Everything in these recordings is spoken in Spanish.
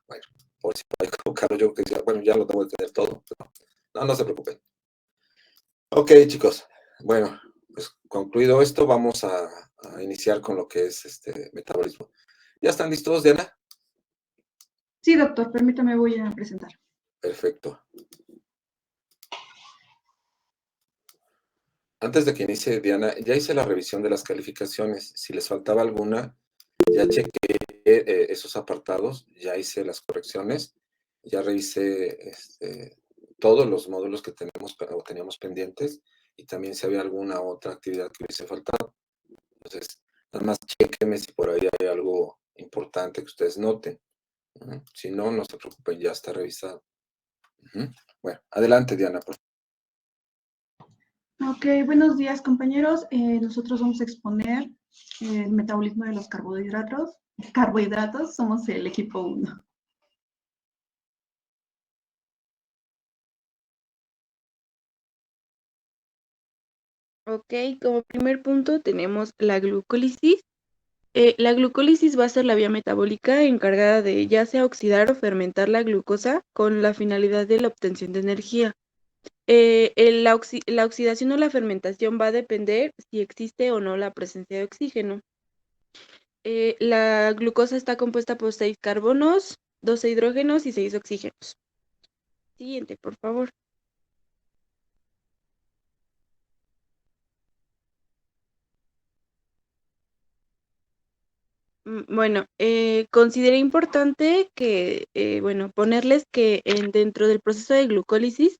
Bueno, por si hay que equivocarlo, yo que decía, bueno, ya lo debo de tener todo, pero no se preocupen. Ok, chicos, bueno, pues concluido esto, vamos a iniciar con lo que es metabolismo. ¿Ya están listos, Diana? Sí, doctor, permítame, voy a presentar. Perfecto. Antes de que inicie, Diana, ya hice la revisión de las calificaciones. Si les faltaba alguna, ya chequé esos apartados, ya hice las correcciones, ya revisé todos los módulos que teníamos pendientes y también si había alguna otra actividad que hubiese faltado. Entonces, nada más chequenme si por ahí hay algo importante que ustedes noten. Si no, no se preocupen, ya está revisado. Bueno, adelante, Diana, por favor. Ok, buenos días, compañeros. Nosotros vamos a exponer el metabolismo de los carbohidratos. Somos el equipo 1. Ok, como primer punto tenemos la glucólisis. La glucólisis va a ser la vía metabólica encargada de ya sea oxidar o fermentar la glucosa con la finalidad de la obtención de energía. La oxidación o la fermentación va a depender si existe o no la presencia de oxígeno. La glucosa está compuesta por 6 carbonos, 12 hidrógenos y 6 oxígenos. Siguiente, por favor. Bueno, consideré importante que, ponerles que dentro del proceso de glucólisis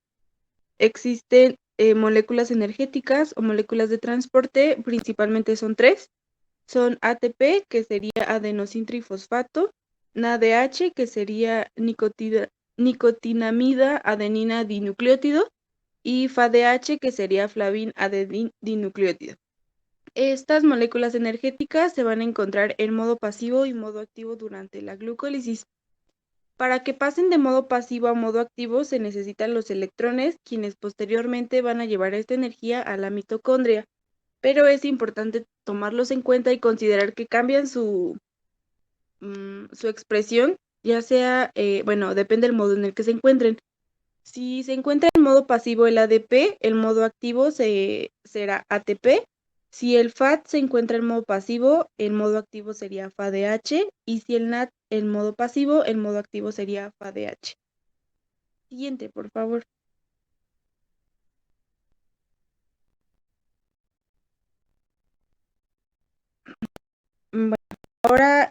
existen moléculas energéticas o moléculas de transporte, principalmente son 3. Son ATP, que sería adenosintrifosfato, NADH, que sería nicotinamida adenina dinucleótido, y FADH, que sería flavin adenin dinucleótido. Estas moléculas energéticas se van a encontrar en modo pasivo y modo activo durante la glucólisis. Para que pasen de modo pasivo a modo activo se necesitan los electrones, quienes posteriormente van a llevar esta energía a la mitocondria, pero es importante tomarlos en cuenta y considerar que cambian su expresión, ya sea, depende del modo en el que se encuentren. Si se encuentra en modo pasivo el ADP, el modo activo será ATP. Si el FAT se encuentra en modo pasivo, el modo activo sería FADH. Y si el NAT en modo pasivo, el modo activo sería FADH. Siguiente, por favor. Bueno, ahora,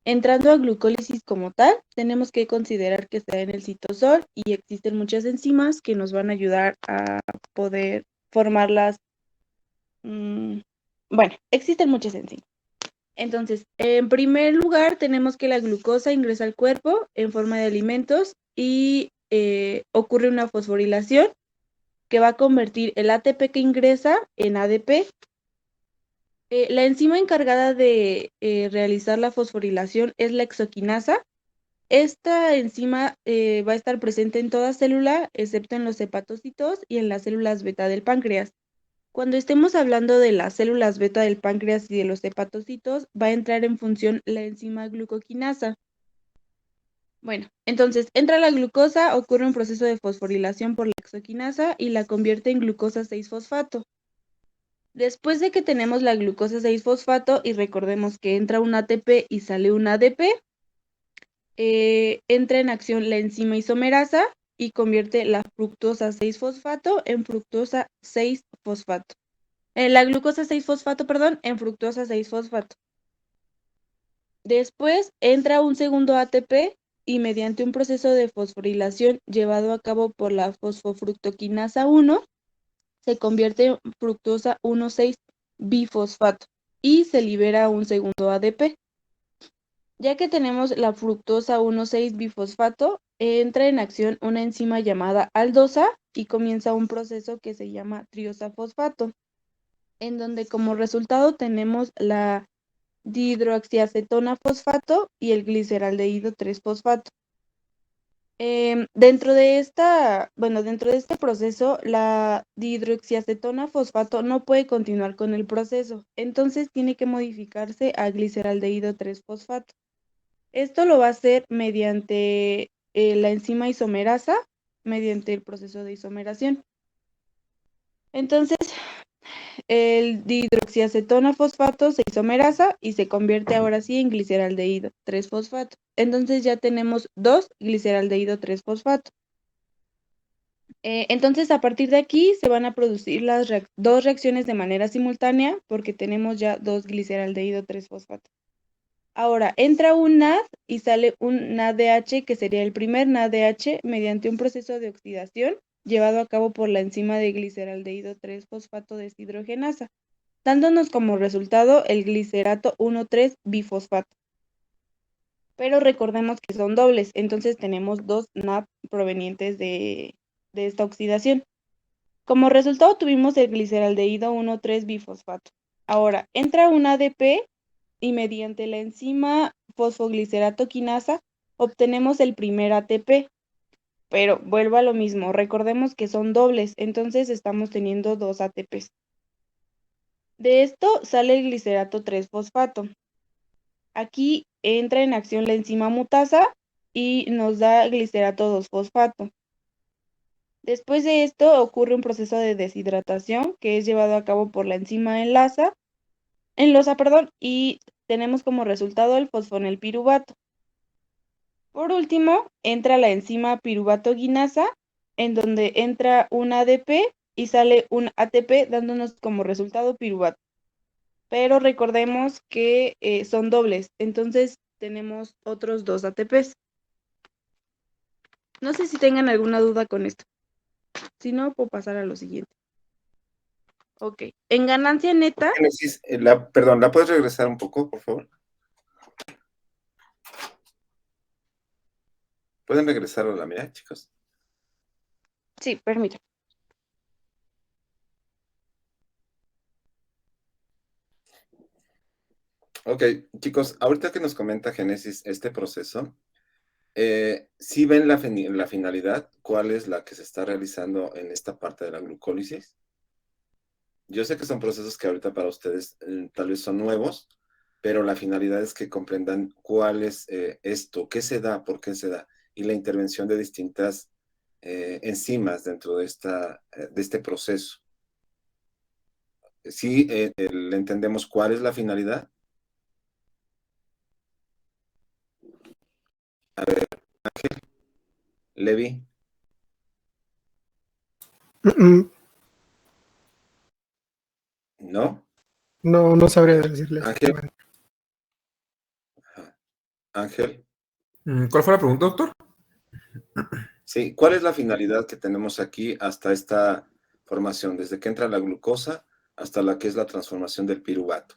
entrando a glucólisis como tal, tenemos que considerar que está en el citosol y existen muchas enzimas que nos van a ayudar a poder formarlas. Existen muchas enzimas. Entonces, en primer lugar, tenemos que la glucosa ingresa al cuerpo en forma de alimentos y ocurre una fosforilación que va a convertir el ATP que ingresa en ADP. La enzima encargada de realizar la fosforilación es la exoquinasa. Esta enzima va a estar presente en toda célula, excepto en los hepatocitos y en las células beta del páncreas. Cuando estemos hablando de las células beta del páncreas y de los hepatocitos, va a entrar en función la enzima glucoquinasa. Bueno, entonces entra la glucosa, ocurre un proceso de fosforilación por la exoquinasa y la convierte en glucosa 6-fosfato. Después de que tenemos la glucosa 6-fosfato y recordemos que entra un ATP y sale un ADP, entra en acción la enzima isomerasa y convierte la fructosa 6-fosfato en fructosa 6-fosfato. La glucosa 6-fosfato, en fructosa 6-fosfato. Después entra un segundo ATP y mediante un proceso de fosforilación llevado a cabo por la fosfofructoquinasa 1, se convierte en fructosa 1,6-bifosfato y se libera un segundo ADP. Ya que tenemos la fructosa 1,6-bifosfato, entra en acción una enzima llamada aldosa y comienza un proceso que se llama triosafosfato, en donde como resultado tenemos la dihidroxiacetona fosfato y el gliceraldehído 3-fosfato. Dentro de este proceso, la dihidroxiacetona fosfato no puede continuar con el proceso, entonces tiene que modificarse a gliceraldehído 3-fosfato. Esto lo va a hacer mediante la enzima isomerasa, mediante el proceso de isomeración. Entonces, el dihidroxiacetona fosfato se isomerasa y se convierte ahora sí en gliceraldehído 3-fosfato. Entonces ya tenemos 2-gliceraldehído 3-fosfato. Entonces, a partir de aquí se van a producir las dos reacciones de manera simultánea porque tenemos ya 2-gliceraldehído 3-fosfato. Ahora, entra un NAD y sale un NADH, que sería el primer NADH, mediante un proceso de oxidación llevado a cabo por la enzima de gliceraldehído 3-fosfato deshidrogenasa, dándonos como resultado el glicerato 1,3-bifosfato. Pero recordemos que son dobles, entonces tenemos dos NAD provenientes de esta oxidación. Como resultado tuvimos el gliceraldehído 1,3-bifosfato. Ahora, entra un ADP y mediante la enzima fosfoglicerato quinasa obtenemos el primer ATP. Pero vuelvo a lo mismo, recordemos que son dobles, entonces estamos teniendo dos ATPs. De esto sale el glicerato 3-fosfato. Aquí entra en acción la enzima mutasa y nos da glicerato 2-fosfato. Después de esto ocurre un proceso de deshidratación que es llevado a cabo por la enzima enlosa, y tenemos como resultado el fosfonilpiruvato. Por último, entra la enzima piruvato guinasa, en donde entra un ADP y sale un ATP dándonos como resultado piruvato. Pero recordemos que son dobles, entonces tenemos otros dos ATPs. No sé si tengan alguna duda con esto. Si no, puedo pasar a lo siguiente. Ok, en ganancia neta. Génesis, perdón, ¿la puedes regresar un poco, por favor? ¿Pueden regresar a la mía, chicos? Sí, permítame. Ok, chicos, ahorita que nos comenta Génesis este proceso, ¿sí ven la finalidad? ¿Cuál es la que se está realizando en esta parte de la glucólisis? Yo sé que son procesos que ahorita para ustedes tal vez son nuevos, pero la finalidad es que comprendan cuál es esto, qué se da, por qué se da, y la intervención de distintas enzimas dentro de este proceso. ¿Sí le entendemos cuál es la finalidad? A ver, Ángel, Levi. ¿No? No, no sabría decirle Ángel. exactamente. Ángel. ¿Cuál fue la pregunta, doctor? Sí, ¿cuál es la finalidad que tenemos aquí hasta esta formación? Desde que entra la glucosa hasta la que es la transformación del piruvato.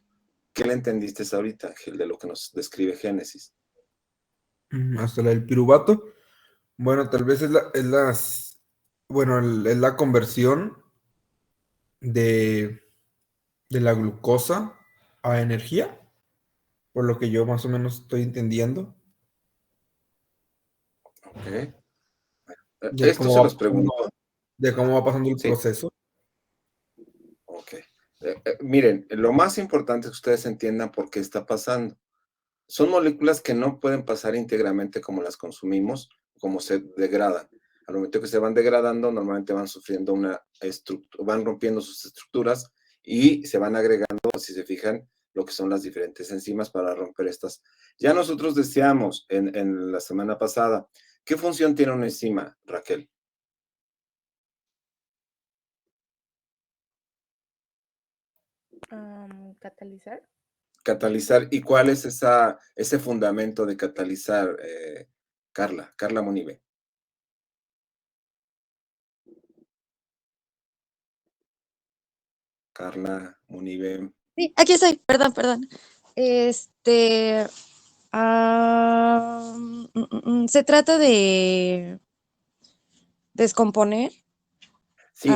¿Qué le entendiste ahorita, Ángel, de lo que nos describe Génesis? Hasta la del piruvato. Bueno, tal vez es la conversión de la glucosa a energía, por lo que yo más o menos estoy entendiendo. Ok. De Esto cómo se va los pasando, pregunto. de cómo va pasando el Sí. proceso. Ok. Miren, lo más importante es que ustedes entiendan por qué está pasando. Son moléculas que no pueden pasar íntegramente como las consumimos, como se degradan. Al momento que se van degradando, normalmente van sufriendo van rompiendo sus estructuras y se van agregando, si se fijan, lo que son las diferentes enzimas para romper estas. Ya nosotros decíamos en la semana pasada, ¿qué función tiene una enzima, Raquel? Catalizar. Catalizar. ¿Y cuál es ese fundamento de catalizar, Carla Monive? Carla Monive. Sí, aquí estoy, perdón. Se trata de descomponer. Sí,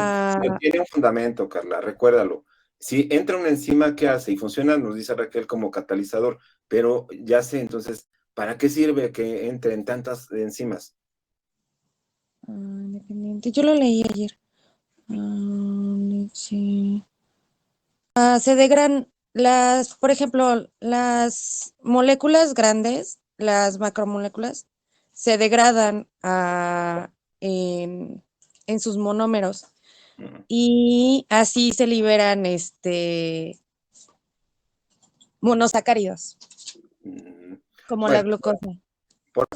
tiene un fundamento, Carla, recuérdalo. Si entra una enzima, ¿qué hace? Y funciona, nos dice Raquel, como catalizador, pero ya sé, entonces, ¿para qué sirve que entren tantas enzimas? Independiente. Yo lo leí ayer. Sí. Se degradan por ejemplo, las moléculas grandes las macromoléculas se degradan en sus monómeros y así se liberan monosacáridos, como la Bueno, glucosa.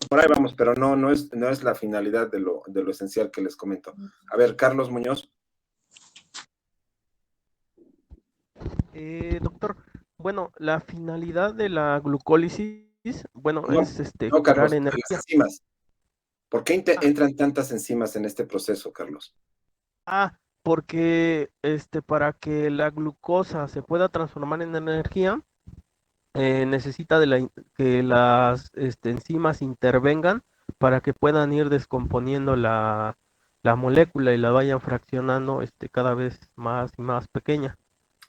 por ahí vamos, pero no es la finalidad de lo esencial que les comento. A ver, Carlos Muñoz. Doctor, bueno, la finalidad de la glucólisis, bueno, No, es no, generar Carlos, las energía. enzimas. ¿Por qué entran tantas enzimas en este proceso, Carlos? Porque para que la glucosa se pueda transformar en energía, necesita que las enzimas intervengan para que puedan ir descomponiendo la molécula y la vayan fraccionando cada vez más y más pequeña.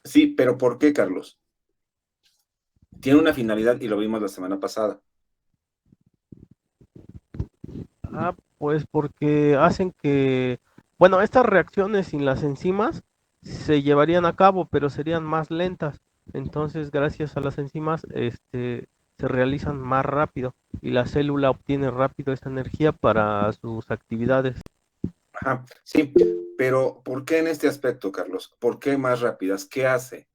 Sí, pero ¿por qué, Carlos? Tiene una finalidad y lo vimos la semana pasada. Pues porque hacen que, bueno, estas reacciones sin las enzimas se llevarían a cabo, pero serían más lentas. Entonces, gracias a las enzimas, se realizan más rápido y la célula obtiene rápido esa energía para sus actividades. Ajá, sí, pero ¿por qué en este aspecto, Carlos? ¿Por qué más rápidas? ¿Qué hace?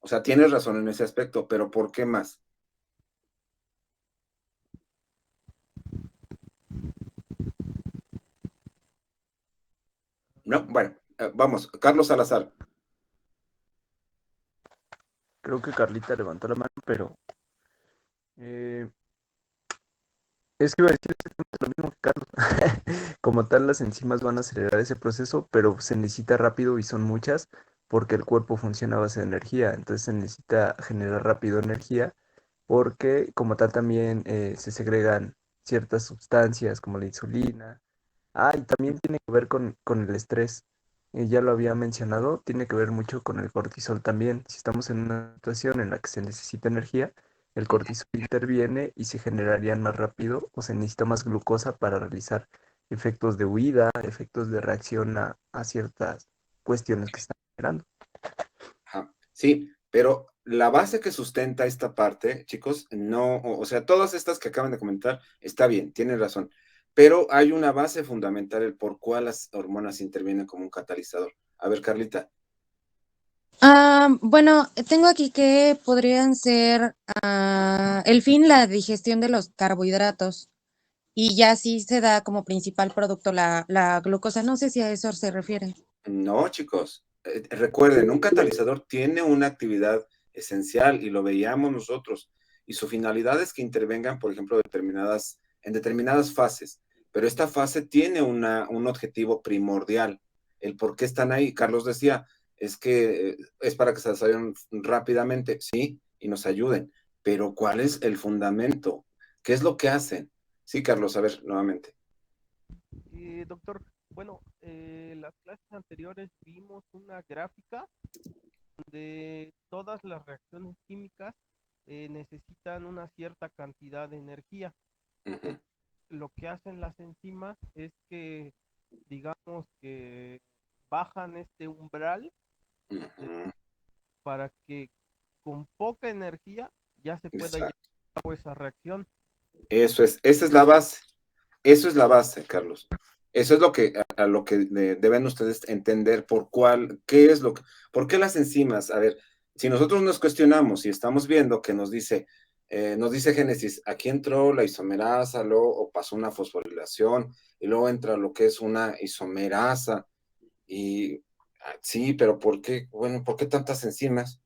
O sea, tienes razón en ese aspecto, pero ¿por qué más? No, bueno, vamos, Carlos Salazar. Creo que Carlita levantó la mano, pero es que iba a decir exactamente lo mismo que Carlos. Como tal, las enzimas van a acelerar ese proceso, pero se necesita rápido y son muchas porque el cuerpo funciona a base de energía. Entonces se necesita generar rápido energía porque como tal también se segregan ciertas sustancias como la insulina. Y también tiene que ver con el estrés. Ya lo había mencionado, tiene que ver mucho con el cortisol también. Si estamos en una situación en la que se necesita energía, el cortisol interviene y se generarían más rápido o se necesita más glucosa para realizar efectos de huida, efectos de reacción a ciertas cuestiones que están generando. Ajá, sí, pero la base que sustenta esta parte, chicos, no, o sea, todas estas que acaban de comentar, está bien, tienen razón, pero hay una base fundamental, el por cuál las hormonas intervienen como un catalizador. A ver, Carlita. Bueno, tengo aquí que podrían ser el fin, la digestión de los carbohidratos. Y ya sí se da como principal producto la glucosa. No sé si a eso se refiere. No, chicos, recuerden, un catalizador tiene una actividad esencial y lo veíamos nosotros, y su finalidad es que intervengan, por ejemplo, en determinadas fases, pero esta fase tiene un objetivo primordial. El por qué están ahí, Carlos decía, es que es para que se desarrollen rápidamente, sí, y nos ayuden, pero ¿cuál es el fundamento? ¿Qué es lo que hacen? Sí, Carlos, a ver, nuevamente. Doctor, bueno, las clases anteriores vimos una gráfica donde todas las reacciones químicas necesitan una cierta cantidad de energía. Uh-huh. Lo que hacen las enzimas es que, digamos que bajan este umbral Uh-huh. para que con poca energía ya se pueda llevar a cabo esa reacción. Esa es la base. Eso es la base, Carlos. Eso es lo que a lo que deben ustedes entender por qué las enzimas. A ver, si nosotros nos cuestionamos y estamos viendo que nos dice Génesis, aquí entró la isomerasa, luego pasó una fosforilación y luego entra lo que es una isomerasa y sí, pero ¿por qué? Bueno, ¿por qué tantas enzimas?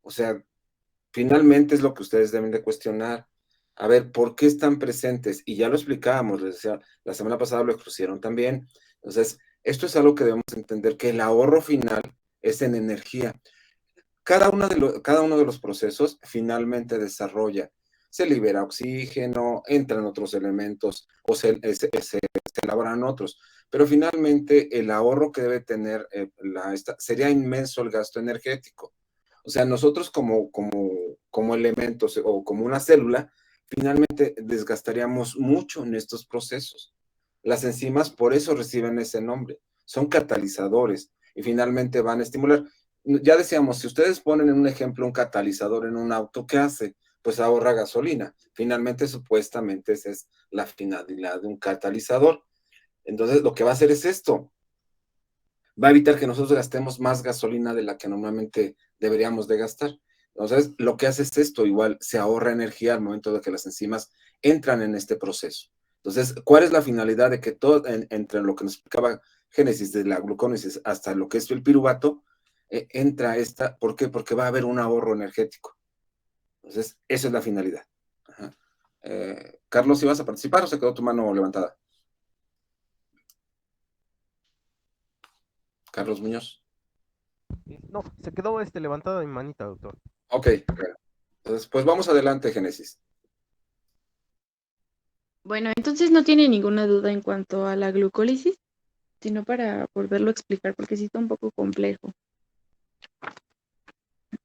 O sea, finalmente es lo que ustedes deben de cuestionar. A ver, ¿por qué están presentes? Y ya lo explicábamos, les decía, la semana pasada lo expusieron también. Entonces, esto es algo que debemos entender, que el ahorro final es en energía. Cada uno de los procesos finalmente desarrolla, se libera oxígeno, entran otros elementos o se elaboran otros, pero finalmente el ahorro que debe tener sería inmenso el gasto energético. O sea, nosotros como elementos o como una célula, finalmente desgastaríamos mucho en estos procesos. Las enzimas por eso reciben ese nombre, son catalizadores y finalmente van a estimular. Ya decíamos, si ustedes ponen en un ejemplo un catalizador en un auto, ¿qué hace? pues ahorra gasolina. Finalmente, supuestamente, esa es la finalidad de un catalizador. Entonces, lo que va a hacer es esto. Va a evitar que nosotros gastemos más gasolina de la que normalmente deberíamos de gastar. Entonces, lo que hace es esto, igual se ahorra energía al momento de que las enzimas entran en este proceso. Entonces, ¿cuál es la finalidad de que todo, entre lo que nos explicaba Génesis, de la glucólisis hasta lo que es el piruvato, entra esta? ¿Por qué? Porque va a haber un ahorro energético. Entonces, esa es la finalidad. Ajá. Carlos, ¿si vas a participar o se quedó tu mano levantada? Carlos Muñoz. No, se quedó levantada mi manita, doctor. Ok, entonces, pues vamos adelante, Génesis. Bueno, entonces no tiene ninguna duda en cuanto a la glucólisis, sino para volverlo a explicar, porque sí está un poco complejo.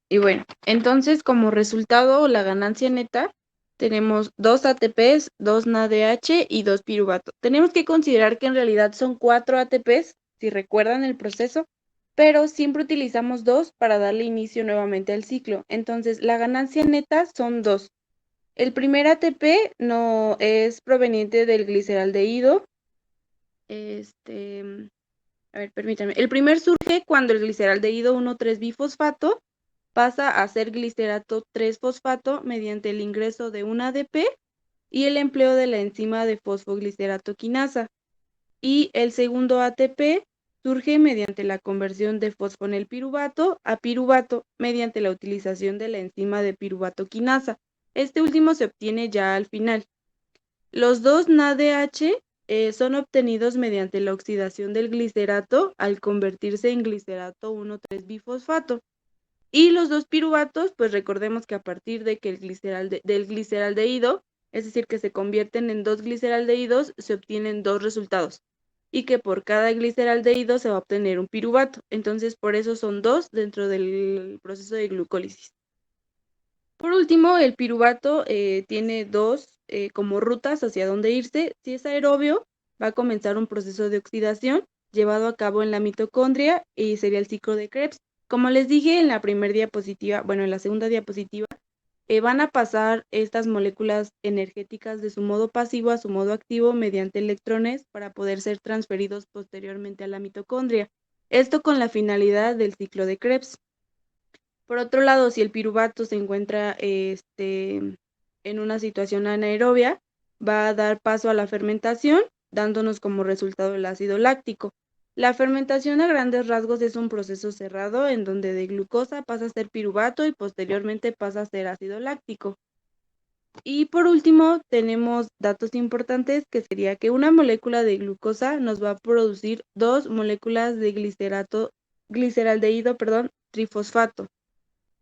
Y bueno, entonces como resultado, la ganancia neta, tenemos 2 ATPs, 2 NADH y 2 piruvato. Tenemos que considerar que en realidad son 4 ATPs, si recuerdan el proceso, pero siempre utilizamos 2 para darle inicio nuevamente al ciclo. Entonces, la ganancia neta son 2. El primer ATP no es proveniente del gliceraldehído. A ver, permítanme. El primer surge cuando el gliceraldehído 1,3-bifosfato pasa a ser glicerato 3-fosfato mediante el ingreso de un ADP y el empleo de la enzima de fosfoglicerato quinasa. Y el segundo ATP surge mediante la conversión de fosfonilpiruvato a piruvato mediante la utilización de la enzima de piruvato quinasa. Este último se obtiene ya al final. Los dos NADH son obtenidos mediante la oxidación del glicerato al convertirse en glicerato 1,3-bifosfato. Y los dos piruvatos, pues recordemos que a partir de que del gliceraldehído, es decir, que se convierten en 2 gliceraldehídos, se obtienen 2 resultados. Y que por cada gliceraldehído se va a obtener un piruvato. Entonces, por eso son 2 dentro del proceso de glucólisis. Por último, el piruvato tiene 2 como rutas hacia dónde irse. Si es aerobio, va a comenzar un proceso de oxidación llevado a cabo en la mitocondria y sería el ciclo de Krebs. Como les dije en la primera diapositiva, bueno, en la segunda diapositiva, van a pasar estas moléculas energéticas de su modo pasivo a su modo activo mediante electrones para poder ser transferidos posteriormente a la mitocondria. Esto con la finalidad del ciclo de Krebs. Por otro lado, si el piruvato se encuentra en una situación anaerobia, va a dar paso a la fermentación, dándonos como resultado el ácido láctico. La fermentación a grandes rasgos es un proceso cerrado en donde de glucosa pasa a ser piruvato y posteriormente pasa a ser ácido láctico. Y por último, tenemos datos importantes que sería que una molécula de glucosa nos va a producir 2 moléculas de gliceraldehído, trifosfato.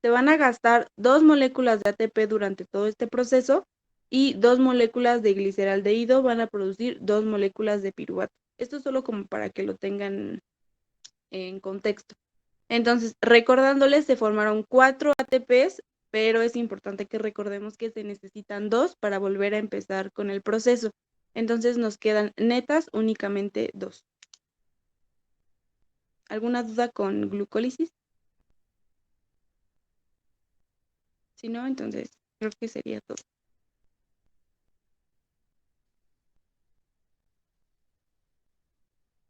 Se van a gastar 2 moléculas de ATP durante todo este proceso y 2 moléculas de gliceraldehído van a producir 2 moléculas de piruvato. Esto es solo como para que lo tengan en contexto. Entonces, recordándoles, se formaron 4 ATPs, pero es importante que recordemos que se necesitan 2 para volver a empezar con el proceso. Entonces, nos quedan netas únicamente 2. ¿Alguna duda con glucólisis? Si no, entonces creo que sería todo.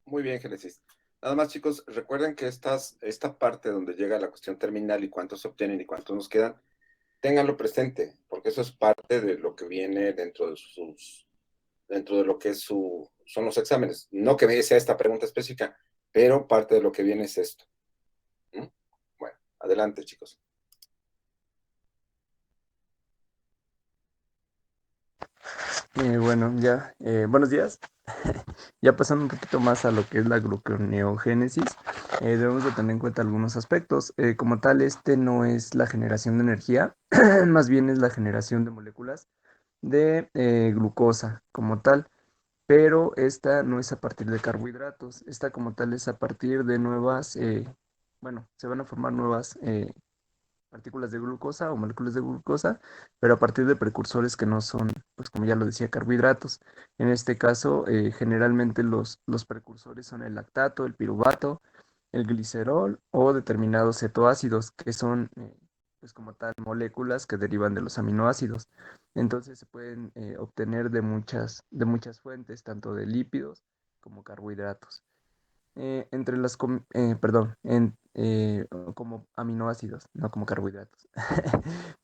Muy bien, Génesis. Nada más, chicos, recuerden que esta parte donde llega la cuestión terminal y cuántos se obtienen y cuántos nos quedan, ténganlo presente, porque eso es parte de lo que viene dentro de lo que son los exámenes. No que sea esta pregunta específica, pero parte de lo que viene es esto. ¿Mm? Bueno, adelante, chicos. Bueno, ya, buenos días. Ya pasando un poquito más a lo que es la gluconeogénesis, debemos de tener en cuenta algunos aspectos. Como tal, este no es la generación de energía, más bien es la generación de moléculas de glucosa como tal, pero esta no es a partir de carbohidratos, esta como tal es a partir de nuevas, bueno, se van a formar nuevas partículas de glucosa o moléculas de glucosa, pero a partir de precursores que no son, pues como ya lo decía, carbohidratos. En este caso, generalmente los precursores son el lactato, el piruvato, el glicerol o determinados cetoácidos, que son pues como tal, moléculas que derivan de los aminoácidos. Entonces se pueden obtener de muchas fuentes, tanto de lípidos como carbohidratos. Entre las, perdón, como aminoácidos, no como carbohidratos.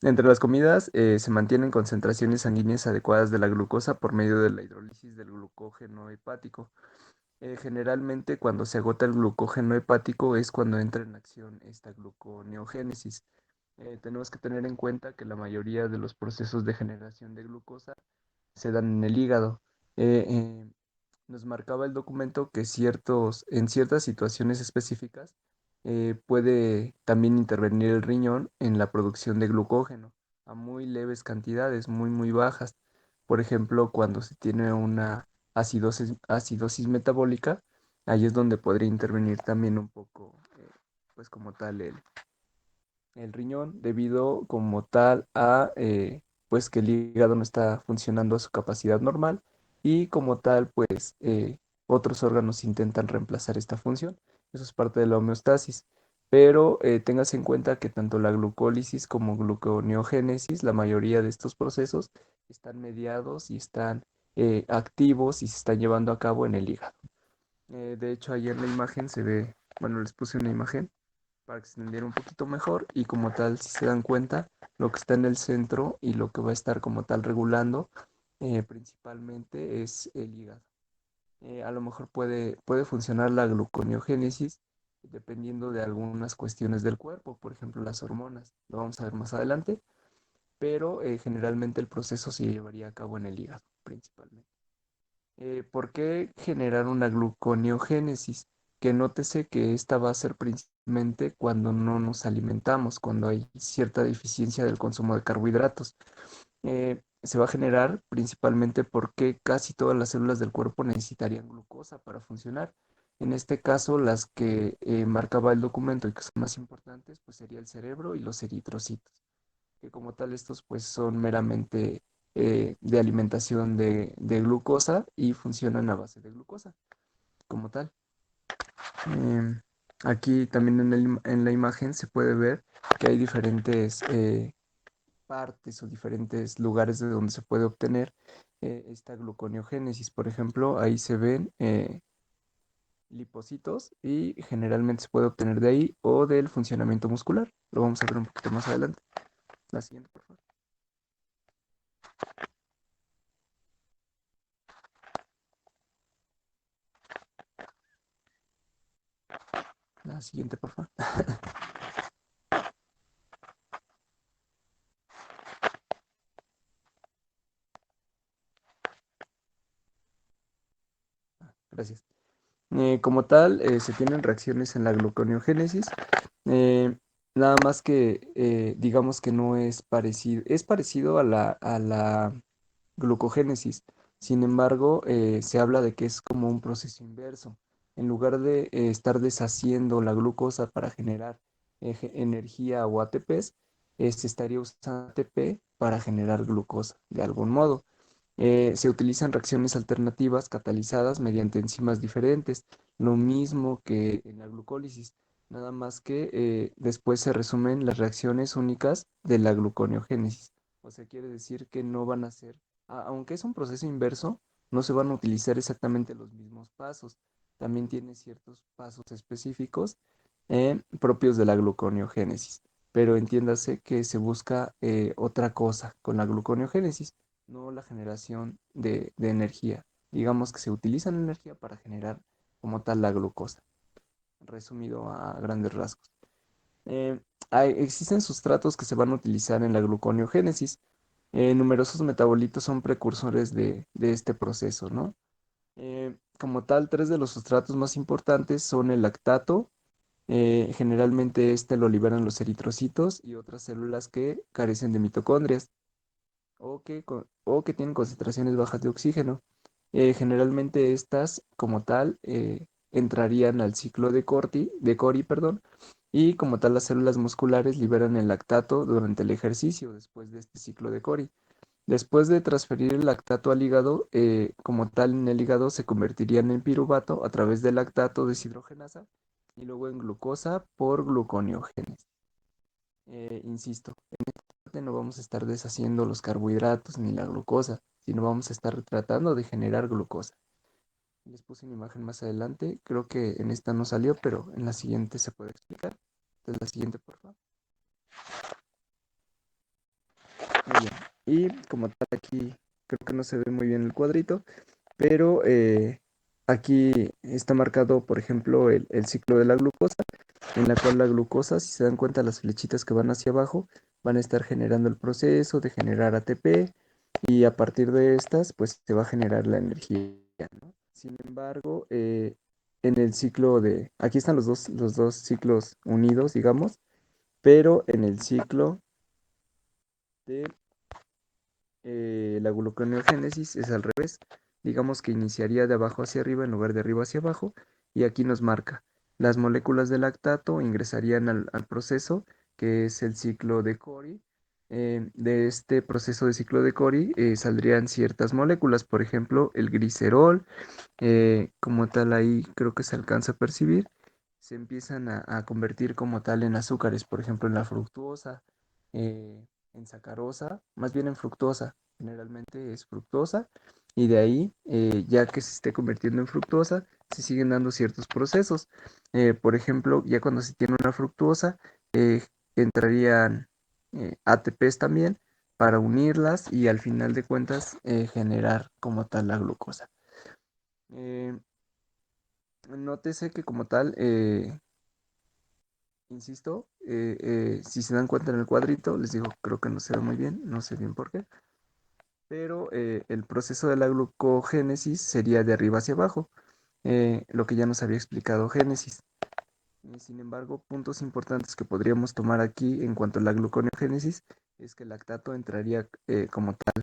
Entre las comidas se mantienen concentraciones sanguíneas adecuadas de la glucosa por medio de la hidrólisis del glucógeno hepático. Generalmente cuando se agota el glucógeno hepático es cuando entra en acción esta gluconeogénesis. Tenemos que tener en cuenta que la mayoría de los procesos de generación de glucosa se dan en el hígado. Eh, eh, Nos marcaba el documento que en ciertas situaciones específicas puede también intervenir el riñón en la producción de glucógeno a muy leves cantidades, muy bajas. Por ejemplo, cuando se tiene una acidosis metabólica, ahí es donde podría intervenir también un poco, pues como tal, el riñón, debido como tal a pues que el hígado no está funcionando a su capacidad normal y como tal pues otros órganos intentan reemplazar esta función. Eso es parte de la homeostasis. Pero tengas en cuenta que tanto la glucólisis como gluconeogénesis, la mayoría de estos procesos están mediados y están activos y se están llevando a cabo en el hígado. De hecho, ahí en la imagen se ve, bueno, les puse una imagen para que se entendiera un poquito mejor y como tal, si se dan cuenta, lo que está en el centro y lo que va a estar como tal regulando principalmente es el hígado. A lo mejor puede funcionar la gluconeogénesis dependiendo de algunas cuestiones del cuerpo, por ejemplo las hormonas, lo vamos a ver más adelante, pero generalmente el proceso se llevaría a cabo en el hígado principalmente. ¿Por qué generar una gluconeogénesis? Que nótese que esta va a ser principalmente cuando no nos alimentamos, cuando hay cierta deficiencia del consumo de carbohidratos. Se va a generar principalmente porque casi todas las células del cuerpo necesitarían glucosa para funcionar. En este caso, las que marcaba el documento y que son más importantes, pues sería el cerebro y los eritrocitos, que como tal estos pues son meramente de alimentación de glucosa y funcionan a base de glucosa como tal. Em, Aquí también en la imagen se puede ver que hay diferentes partes o diferentes lugares de donde se puede obtener esta gluconeogénesis. Por ejemplo, ahí se ven lipocitos y generalmente se puede obtener de ahí o del funcionamiento muscular. Lo vamos a ver un poquito más adelante. La siguiente, por favor. La siguiente, por favor. Gracias. Como tal, se tienen reacciones en la gluconeogénesis, eh, nada más que digamos que no es parecido a la glucogénesis. Sin embargo, se habla de que es como un proceso inverso. En lugar de estar deshaciendo la glucosa para generar energía o ATPs, se estaría usando ATP para generar glucosa de algún modo. Se utilizan reacciones alternativas catalizadas mediante enzimas diferentes, lo mismo que en la glucólisis, nada más que después se resumen las reacciones únicas de la gluconeogénesis. O sea, quiere decir que no van a ser, aunque es un proceso inverso, no se van a utilizar exactamente los mismos pasos. También tiene ciertos pasos específicos propios de la gluconeogénesis. Pero entiéndase que se busca otra cosa con la gluconeogénesis, no la generación de energía. Digamos que se utiliza la energía para generar como tal la glucosa, resumido a grandes rasgos. Eh, Existen sustratos que se van a utilizar en la gluconeogénesis. Numerosos metabolitos son precursores de este proceso, ¿no? Como tal, tres de los sustratos más importantes son el lactato. Generalmente este lo liberan los eritrocitos y otras células que carecen de mitocondrias o que tienen concentraciones bajas de oxígeno. Generalmente estas, como tal, entrarían al ciclo de Cori, perdón, y como tal las células musculares liberan el lactato durante el ejercicio después de este ciclo de Cori. Después de transferir el lactato al hígado, como tal en el hígado se convertirían en piruvato a través del lactato deshidrogenasa y luego en glucosa por gluconeogénesis. Insisto, en esta parte no vamos a estar deshaciendo los carbohidratos ni la glucosa, sino vamos a estar tratando de generar glucosa. Les puse una imagen más adelante, creo que en esta no salió, pero en la siguiente se puede explicar. Entonces la siguiente, por favor. Muy bien. Y como tal aquí, creo que no se ve muy bien el cuadrito, pero aquí está marcado, por ejemplo, el ciclo de la glucosa, en la cual la glucosa, si se dan cuenta, las flechitas que van hacia abajo van a estar generando el proceso de generar ATP y a partir de estas, pues se va a generar la energía, ¿no? Sin embargo, en el ciclo de, aquí están los dos ciclos unidos, digamos, pero en el ciclo de la gluconeogénesis es al revés. Digamos que iniciaría de abajo hacia arriba en lugar de arriba hacia abajo. Y aquí nos marca. Las moléculas de lactato ingresarían al proceso, que es el ciclo de Cori. De este proceso de ciclo de Cori saldrían ciertas moléculas, por ejemplo, el glicerol, como tal ahí creo que se alcanza a percibir, se empiezan a convertir como tal en azúcares, por ejemplo, en la fructuosa, en sacarosa, más bien en fructosa, generalmente es fructosa, y de ahí, ya que se esté convirtiendo en fructosa, se siguen dando ciertos procesos. Por ejemplo, ya cuando se tiene una fructuosa, entrarían ATPs también para unirlas y al final de cuentas generar como tal la glucosa. Eh, Nótese que como tal, insisto, si se dan cuenta en el cuadrito, les digo, creo que no se ve muy bien, no sé bien por qué, pero el proceso de la glucogénesis sería de arriba hacia abajo, lo que ya nos había explicado Génesis. Sin embargo, puntos importantes que podríamos tomar aquí en cuanto a la gluconeogénesis es que el lactato entraría como tal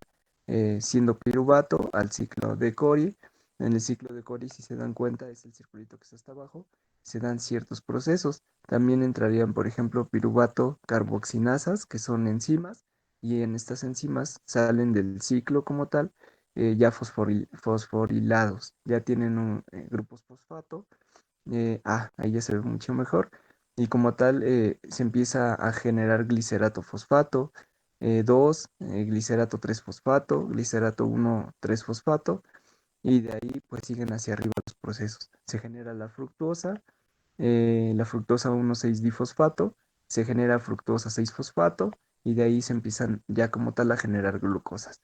siendo piruvato al ciclo de Cori. En el ciclo de Cori, si se dan cuenta, es el circulito que está hasta abajo, se dan ciertos procesos. También entrarían, por ejemplo, piruvato carboxinasas, que son enzimas, y en estas enzimas salen del ciclo como tal, ya fosforilados, ya tienen un grupos fosfato. Ahí ya se ve mucho mejor. Y como tal, se empieza a generar glicerato fosfato, 2, glicerato 3 fosfato, glicerato 1, 3 fosfato, y de ahí pues siguen hacia arriba los procesos. Se genera la fructosa 1,6 difosfato, se genera fructosa 6 fosfato, y de ahí se empiezan ya como tal a generar glucosas.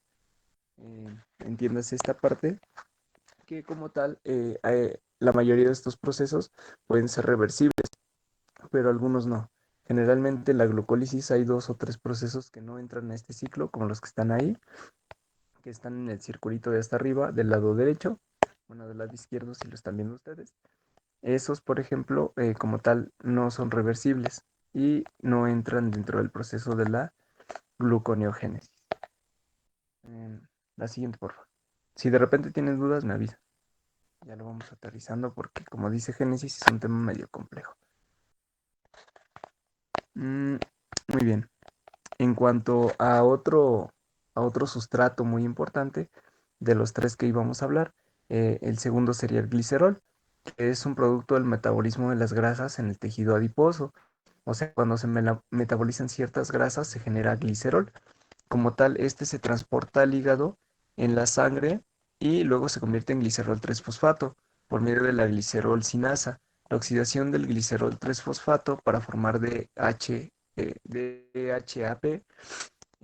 Entiéndase esta parte que como tal, la mayoría de estos procesos pueden ser reversibles, pero algunos no. Generalmente en la glucólisis hay 2 o 3 procesos que no entran a este ciclo, como los que están ahí, que están en el circulito de hasta arriba, del lado derecho, bueno, del lado izquierdo si lo están viendo ustedes. Esos, por ejemplo, como tal, no son reversibles y no entran dentro del proceso de la gluconeogénesis. La siguiente, por favor. Si de repente tienes dudas, me avisa. Ya lo vamos aterrizando porque, como dice Génesis, es un tema medio complejo. Muy bien. En cuanto a otro sustrato muy importante de los 3 que íbamos a hablar, el segundo sería el glicerol, que es un producto del metabolismo de las grasas en el tejido adiposo. O sea, cuando se metabolizan ciertas grasas se genera glicerol. Como tal, este se transporta al hígado en la sangre y luego se convierte en glicerol 3-fosfato por medio de la glicerol sinasa. La oxidación del glicerol 3-fosfato para formar DHAP,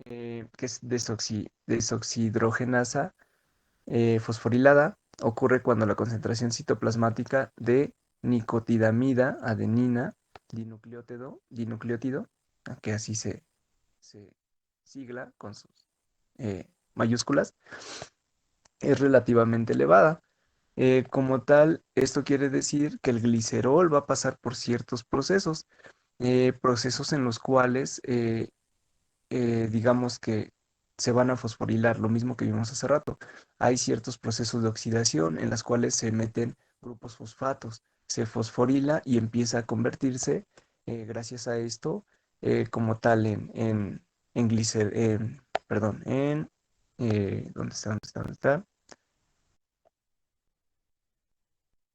que es desoxidrogenasa fosforilada, ocurre cuando la concentración citoplasmática de nicotidamida, adenina, dinucleótido, que así se sigla con sus mayúsculas, es relativamente elevada. Como tal, esto quiere decir que el glicerol va a pasar por ciertos procesos en los cuales, digamos que se van a fosforilar, lo mismo que vimos hace rato. Hay ciertos procesos de oxidación en las cuales se meten grupos fosfatos, se fosforila y empieza a convertirse, gracias a esto, como tal en glicer, perdón, ¿dónde está? ¿Dónde está? ¿Dónde está?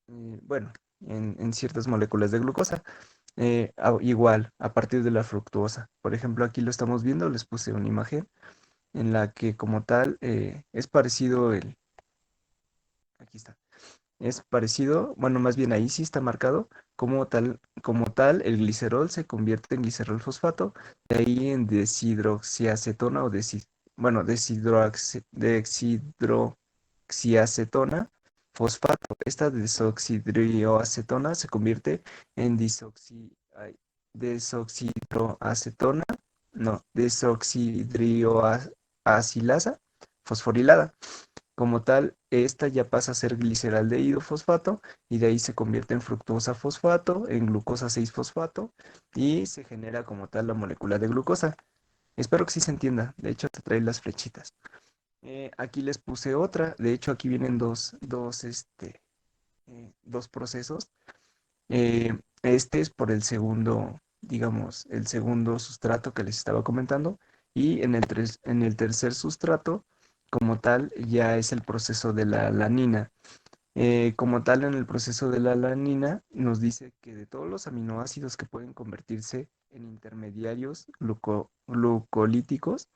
Bueno, en ciertas moléculas de glucosa. igual, a partir de la fructuosa. Por ejemplo, aquí lo estamos viendo, les puse una imagen en la que como tal es parecido aquí está, es parecido, bueno, más bien ahí sí está marcado, como tal, el glicerol se convierte en glicerol fosfato, de ahí en deshidroxiacetona bueno, deshidroxiacetona fosfato. Esta desoxidroacetona se convierte en desoxidroacetona, no, desoxidrioacilasa fosforilada. Como tal, esta ya pasa a ser gliceraldehído fosfato y de ahí se convierte en fructosa fosfato, en glucosa 6-fosfato y se genera como tal la molécula de glucosa. Espero que sí se entienda. De hecho, te trae las flechitas. Aquí les puse otra. De hecho, aquí vienen dos procesos. Este es por el segundo, digamos, el segundo sustrato que les estaba comentando. Y en el tercer sustrato, como tal, ya es el proceso de la alanina. Como tal, en el proceso de la alanina nos dice que de todos los aminoácidos que pueden convertirse en intermediarios glucolíticos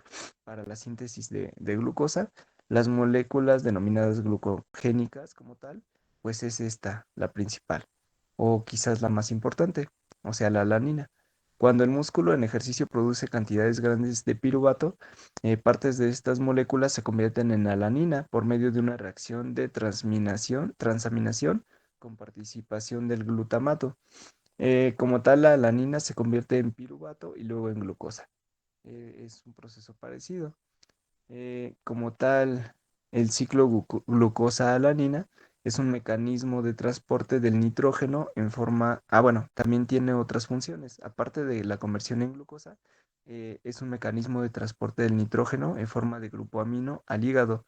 para la síntesis de glucosa, las moléculas denominadas glucogénicas como tal, pues es esta la principal, o quizás la más importante, o sea, la alanina. Cuando el músculo en ejercicio produce cantidades grandes de piruvato, partes de estas moléculas se convierten en alanina por medio de una reacción de transaminación con participación del glutamato. Como tal, la alanina se convierte en piruvato y luego en glucosa. Es un proceso parecido. Como tal, el ciclo glucosa-alanina es un mecanismo de transporte del nitrógeno en forma... Ah, bueno, también tiene otras funciones. Aparte de la conversión en glucosa, es un mecanismo de transporte del nitrógeno en forma de grupo amino al hígado.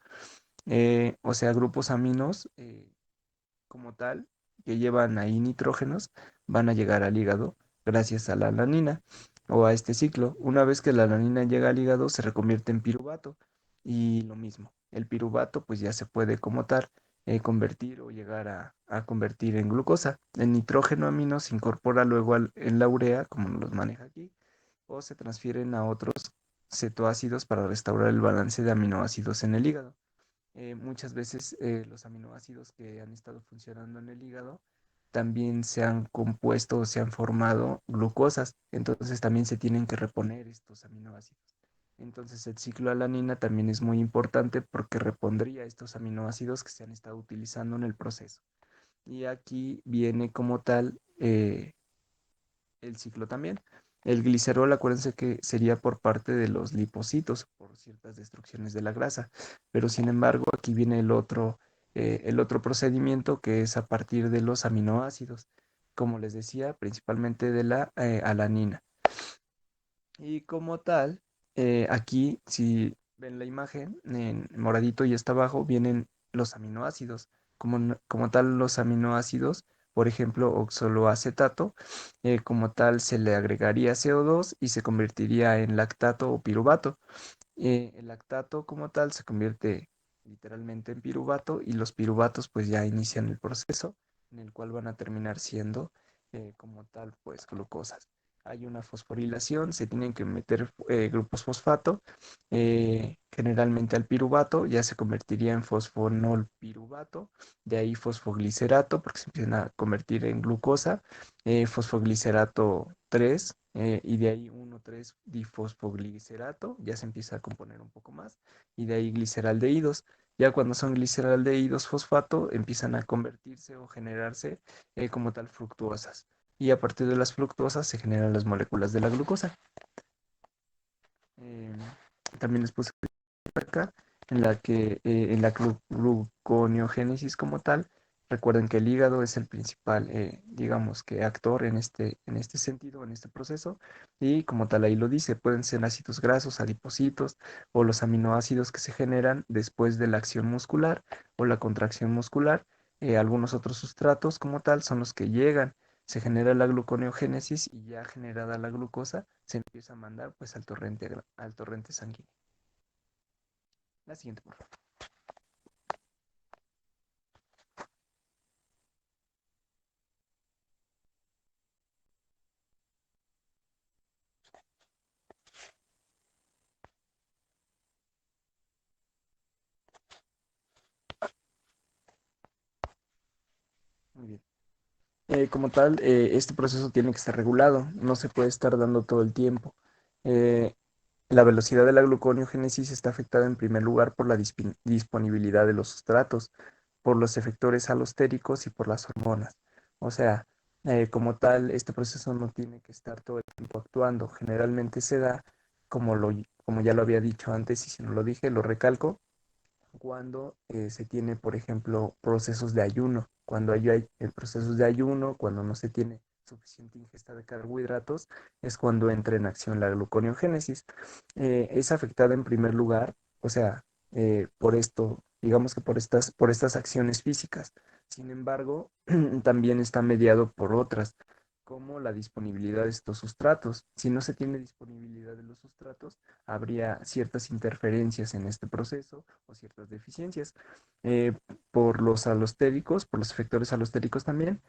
O sea, grupos aminos como tal, que llevan ahí nitrógenos, van a llegar al hígado gracias a la alanina o a este ciclo. Una vez que la alanina llega al hígado, se reconvierte en piruvato y lo mismo. El piruvato pues ya se puede como tal convertir o llegar a convertir en glucosa. El nitrógeno amino se incorpora luego en la urea, como nos los maneja aquí, o se transfieren a otros cetoácidos para restaurar el balance de aminoácidos en el hígado. Muchas veces los aminoácidos que han estado funcionando en el hígado también se han compuesto o se han formado glucosas, entonces también se tienen que reponer estos aminoácidos. Entonces el ciclo alanina también es muy importante porque repondría estos aminoácidos que se han estado utilizando en el proceso. Y aquí viene como tal el ciclo también. El glicerol, acuérdense que sería por parte de los lipocitos, por ciertas destrucciones de la grasa. Pero sin embargo, aquí viene el otro procedimiento que es a partir de los aminoácidos. Como les decía, principalmente de la alanina. Y como tal, aquí, si ven la imagen, en moradito y está abajo, vienen los aminoácidos. Como tal, los aminoácidos, por ejemplo, oxaloacetato, como tal, se le agregaría CO2 y se convertiría en lactato o piruvato. El lactato como tal se convierte literalmente en piruvato y los piruvatos pues ya inician el proceso en el cual van a terminar siendo como tal pues glucosas. Hay una fosforilación, se tienen que meter grupos fosfato, generalmente al piruvato ya se convertiría en fosfonolpiruvato, de ahí fosfoglicerato porque se empiezan a convertir en glucosa, fosfoglicerato 3 y de ahí 1,3-difosfoglicerato, ya se empieza a componer un poco más, y de ahí gliceraldehídos. Ya cuando son gliceraldehídos fosfato, empiezan a convertirse o generarse como tal fructuosas. Y a partir de las fructuosas se generan las moléculas de la glucosa. Eh, También les puse acá en la que en la gluconeogénesis como tal, recuerden que el hígado es el principal, digamos que actor en este sentido, en este proceso, y como tal ahí lo dice, pueden ser ácidos grasos, adipocitos o los aminoácidos que se generan después de la acción muscular o la contracción muscular. Algunos otros sustratos como tal son los que llegan. Se genera la gluconeogénesis y ya generada la glucosa se empieza a mandar pues al torrente sanguíneo. La siguiente, por favor. Muy bien. Como tal, este proceso tiene que estar regulado, no se puede estar dando todo el tiempo. Eh, la velocidad de la gluconeogénesis está afectada en primer lugar por la disponibilidad de los sustratos, por los efectores alostéricos y por las hormonas. O sea, como tal, este proceso no tiene que estar todo el tiempo actuando. Generalmente se da, como ya lo había dicho antes, y si no lo dije, lo recalco, cuando se tiene, por ejemplo, procesos de ayuno. Cuando hay procesos de ayuno, cuando no se tiene suficiente ingesta de carbohidratos, es cuando entra en acción la gluconeogénesis. Es afectada en primer lugar, o sea, por esto, digamos que por estas acciones físicas. Sin embargo, también está mediado por otras, como la disponibilidad de estos sustratos. Si no se tiene disponibilidad de los sustratos, habría ciertas interferencias en este proceso o ciertas deficiencias eh, por los alostéricos, por los efectores alostéricos también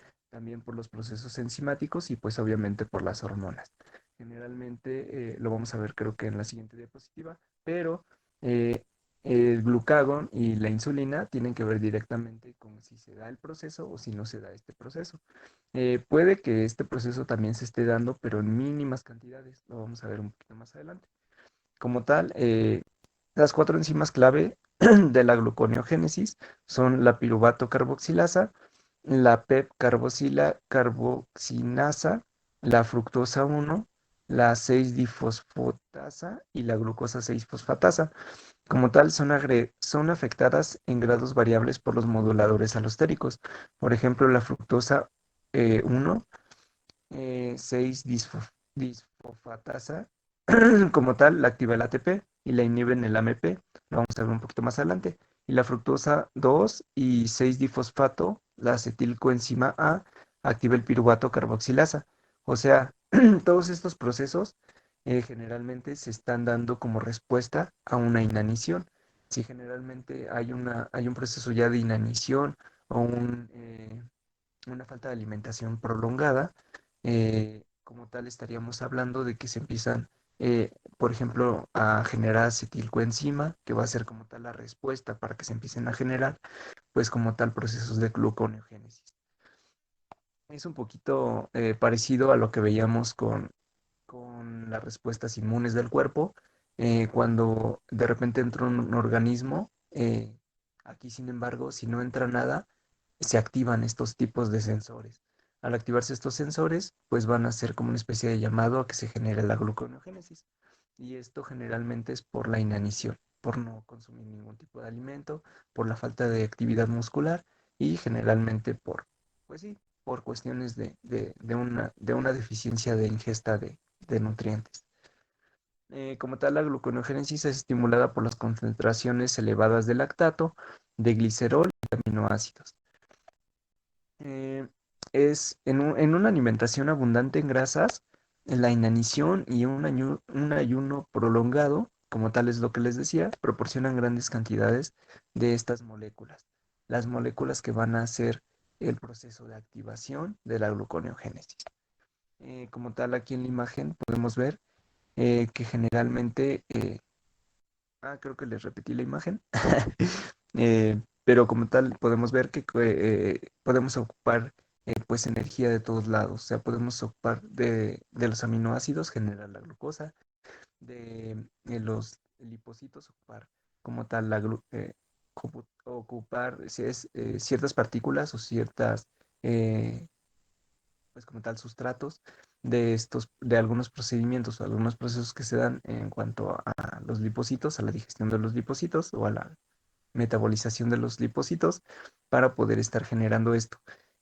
por los procesos enzimáticos y pues obviamente por las hormonas. Generalmente lo vamos a ver creo que en la siguiente diapositiva, pero eh, el glucagón y la insulina tienen que ver directamente con si se da el proceso o si no se da este proceso. Puede que este proceso también se esté dando, pero en mínimas cantidades. Lo vamos a ver un poquito más adelante. Como tal, las cuatro enzimas clave de la gluconeogénesis son la piruvato carboxilasa, la PEP carboxinasa, la fructosa 1, la 6-difosfatasa y la glucosa 6-fosfatasa. Como tal, son afectadas en grados variables por los moduladores alostéricos. Por ejemplo, la fructosa 1 6-disfosfatasa, como tal, la activa el ATP y la inhibe en el AMP. Lo vamos a ver un poquito más adelante. Y la fructosa 2 y 6-difosfato, la acetilcoenzima A, activa el piruvato carboxilasa. O sea, todos estos procesos generalmente se están dando como respuesta a una inanición. Si generalmente hay un proceso ya de inanición o una falta de alimentación prolongada, como tal estaríamos hablando de que se empiezan, por ejemplo, a generar acetilcoenzima, que va a ser como tal la respuesta para que se empiecen a generar, pues como tal procesos de gluconeogénesis. Es un poquito parecido a lo que veíamos con las respuestas inmunes del cuerpo, cuando de repente entra un organismo, aquí sin embargo, si no entra nada, se activan estos tipos de sensores. Al activarse estos sensores, pues van a ser como una especie de llamado a que se genere la gluconeogénesis. Y esto generalmente es por la inanición, por no consumir ningún tipo de alimento, por la falta de actividad muscular y generalmente pues sí, por cuestiones de una deficiencia de ingesta de nutrientes. Como tal, la gluconeogénesis es estimulada por las concentraciones elevadas de lactato, de glicerol y de aminoácidos. Eh, en una alimentación abundante en grasas, la inanición y un ayuno prolongado, como tal es lo que les decía, proporcionan grandes cantidades de estas moléculas, las moléculas que van a hacer el proceso de activación de la gluconeogénesis. Como tal, aquí en la imagen podemos ver que generalmente, creo que les repetí la imagen, pero como tal podemos ver que podemos ocupar pues energía de todos lados, o sea, podemos ocupar de los aminoácidos, generar la glucosa, de los lipocitos, ocupar como tal ocupar ciertas partículas o ciertas pues como tal sustratos de algunos procedimientos o algunos procesos que se dan en cuanto a los lipocitos, a la digestión de los lipocitos o a la metabolización de los lipocitos para poder estar generando esto.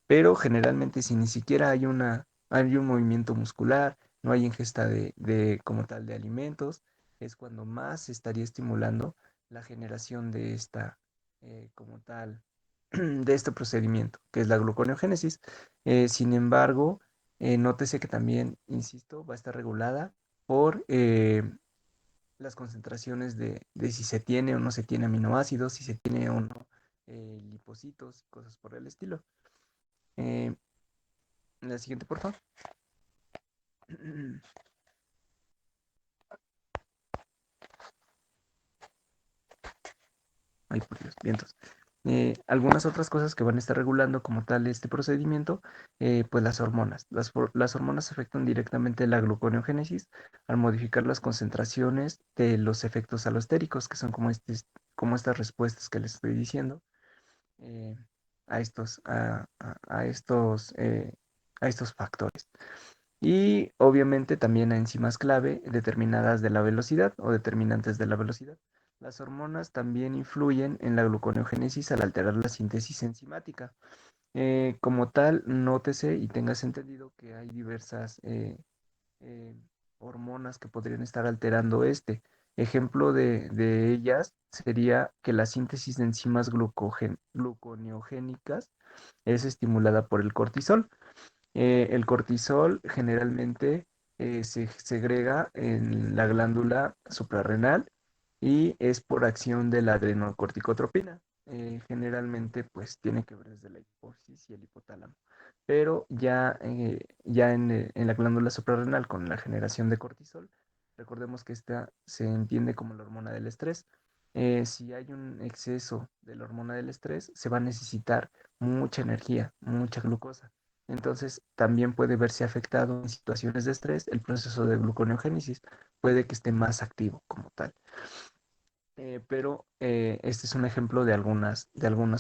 Pero generalmente si ni siquiera hay un movimiento muscular, no hay ingesta como tal de alimentos, es cuando más se estaría estimulando la generación de esta como tal de este procedimiento, que es la gluconeogénesis. Sin embargo, nótese que también, insisto, va a estar regulada por las concentraciones de si se tiene o no se tiene aminoácidos, si se tiene o no lipocitos, cosas por el estilo. Eh, la siguiente, por favor. Ay, por Dios, vientos. Algunas otras cosas que van a estar regulando como tal este procedimiento, pues las hormonas. Las hormonas afectan directamente la gluconeogénesis al modificar las concentraciones de los efectos alostéricos, que son como estas respuestas que les estoy diciendo, eh, a estos factores. Y obviamente también a enzimas clave determinadas de la velocidad o determinantes de la velocidad. Las hormonas también influyen en la gluconeogénesis al alterar la síntesis enzimática. Como tal, nótese y tengas entendido que hay diversas eh, hormonas que podrían estar alterando este. Ejemplo de ellas sería que la síntesis de enzimas gluconeogénicas es estimulada por el cortisol. El cortisol generalmente se segrega en la glándula suprarrenal y es por acción de la adrenocorticotropina. Generalmente pues tiene que ver desde la hipófisis y el hipotálamo. Pero ya en la glándula suprarrenal con la generación de cortisol, recordemos que esta se entiende como la hormona del estrés. Si hay un exceso de la hormona del estrés, se va a necesitar mucha energía, mucha glucosa. Entonces, también puede verse afectado en situaciones de estrés el proceso de gluconeogénesis. Puede que esté más activo como tal. Pero este es un ejemplo de algunas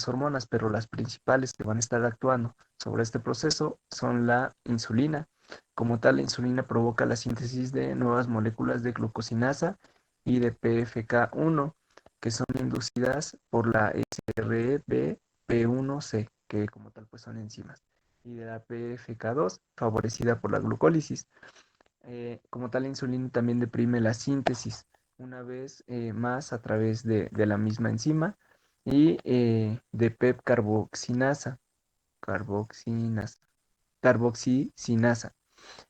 hormonas, pero las principales que van a estar actuando sobre este proceso son la insulina. Como tal, la insulina provoca la síntesis de nuevas moléculas de glucosinasa y de PFK1, que son inducidas por la SRBP1C, que como tal pues son enzimas, y de la PFK2, favorecida por la glucólisis. Como tal, la insulina también deprime la síntesis una vez más a través de la misma enzima y de PEP carboxisinasa,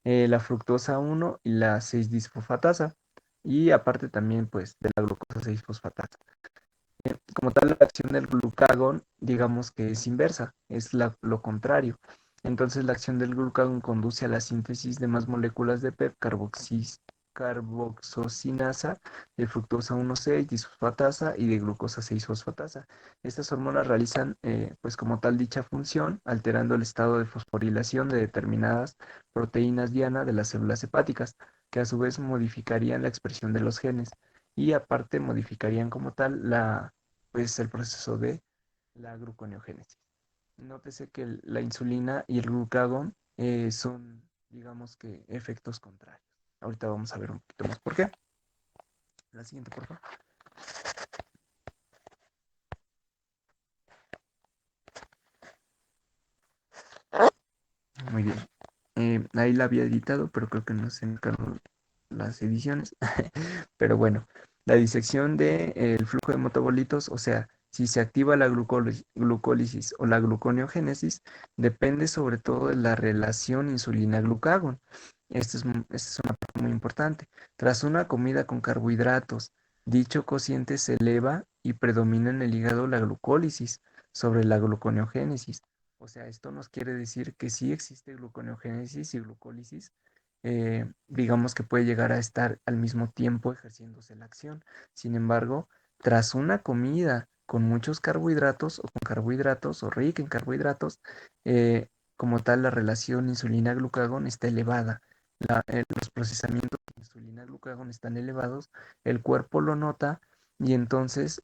la fructosa 1 y la 6-disfosfatasa, y aparte también pues de la glucosa 6-fosfatasa. Como tal, la acción del glucagón, digamos que es inversa, es lo contrario. Entonces, la acción del glucagón conduce a la síntesis de más moléculas de PEP, carboxosinasa, de fructosa 1,6, disfosfatasa y de glucosa 6-fosfatasa. Estas hormonas realizan, pues como tal, dicha función, alterando el estado de fosforilación de determinadas proteínas diana de las células hepáticas, que a su vez modificarían la expresión de los genes y aparte modificarían como tal pues el proceso de la gluconeogénesis. Nótese que la insulina y el glucagón son, digamos que, efectos contrarios. Ahorita vamos a ver un poquito más por qué. La siguiente, por favor. Muy bien. Ahí la había editado, pero creo que no se encargó las ediciones. Pero bueno, la disección del flujo de metabolitos, o sea, si se activa la glucólisis o la gluconeogénesis, depende sobre todo de la relación insulina-glucagón. Esta es una parte muy importante. Tras una comida con carbohidratos, dicho cociente se eleva y predomina en el hígado la glucólisis sobre la gluconeogénesis. O sea, esto nos quiere decir que sí existe gluconeogénesis y glucólisis, digamos que puede llegar a estar al mismo tiempo ejerciéndose la acción. Sin embargo, tras una comida con muchos carbohidratos o con carbohidratos o rica en carbohidratos, como tal la relación insulina-glucagón está elevada. Los procesamientos de insulina-glucagón están elevados, el cuerpo lo nota y entonces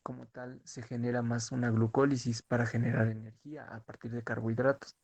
como tal se genera más una glucólisis para generar energía a partir de carbohidratos.